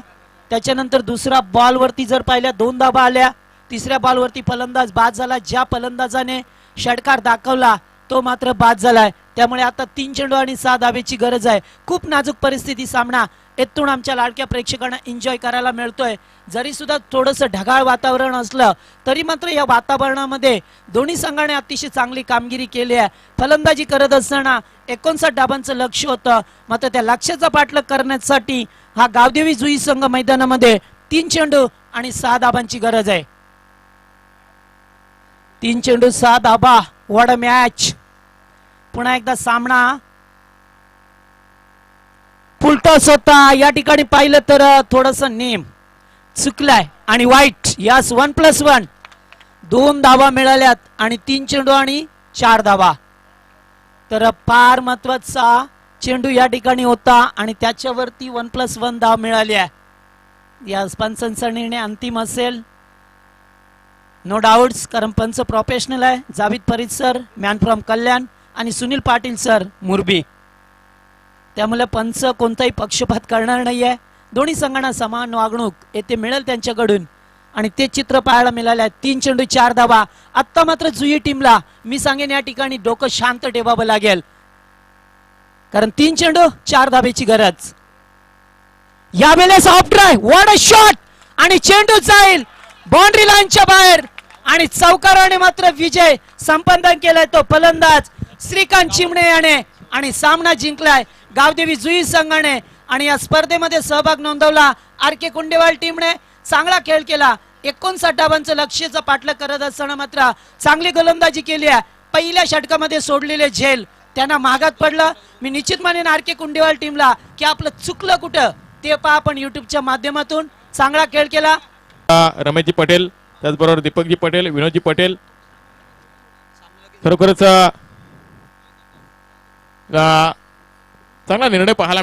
त्याच्यानंतर दुसरा बॉलवरती जर पाहिल्या 2 धावा आल्या. तिसऱ्या बॉलवरती फलंदाज बाद झाला. ज्या फलंदाजाने षटकार दाखवला तो मात्र बाद झालाय. त्यामुळे आता 3 चेंडू आणि 6 धावेची गरज आहे. खूप नाजूक परिस्थिती सामना येथून आमच्या लाडक्या प्रेक्षकांना एन्जॉय करायला मिळतोय. जरी सुद्धा थोडंसं ढगाळ वातावरण असलं तरी मात्र या वातावरणामध्ये दोन्ही संघाने अतिशय चांगली कामगिरी केली आहे. फलंदाजी करत असताना 59 धाबांचं लक्ष होतं, मात्र त्या लक्ष्याचा पाठलाग करण्यासाठी हा गावदेवी जुई संघ मैदानामध्ये 3 चेंडू आणि 6 धाबांची गरज आहे. 3 चेंडू 6 धाबा. What a match. पुन्हा एकदा सामना फुलटॉस होता. या ठिकाणी पाहिलं तर थोडस नेम चुकलाय आणि वाईट. यास 1+1. 2 धावा मिळाल्यात आणि 3 चेंडू आणि 4 धावा. तर फार महत्वाचा चेंडू या ठिकाणी होता आणि त्याच्यावरती 1+1 धाव मिळाली आहे. या पंचांचा निर्णय अंतिम असेल नो डाऊट्स, कारण पंच प्रोफेशनल आहे. Javed Farid sir man from Kalyan आणि सुनील पाटील सर मुरबी. त्यामुळे पंच कोणताही पक्षपात करणार नाहीये. दोन्ही संघांना समान वागणूक येथे मिळेल त्यांच्याकडून आणि ते चित्र पाहायला मिळाले आहे. 3 चेंडू 4 धावा. आत्ता मात्र जुई टीमला मी सांगेन या ठिकाणी डोकं शांत ठेवावं लागेल, कारण 3 चेंडू 4 धावेची गरज. यावेळेस of drive. What a shot. आणि चेंडू जाईल बाउंड्री लाईनच्या बाहेर आणि चौकाराने मात्र विजय संपादन केलाय तो फलंदाज श्रीकांत चिमणे याने आणि सामना जिंकलाय गावदेवी जुई संघाने. आणि या स्पर्धेमध्ये सहभाग नोंदवला आर.के. कुंडेवाल टीमने. चांगला खेळ केला. 59 धावांचं लक्ष्याचा पाठलाग करत असताना मात्र चांगली गोलंदाजी केली आहे. पहिल्या षटकामध्ये सोडलेले झेल त्यांना महागात पडलं. मी निश्चित मानेन आर.के. कुंडेवाल टीमला की आपलं चुकलं कुठं ते पहा आपण युट्यूबच्या माध्यमातून. चांगला खेळ केला. रमेशजी पटेल, त्याचबरोबर दीपकजी पटेल, विनोदजी पटेल, खरोखरच चांगला निर्णय पाहायला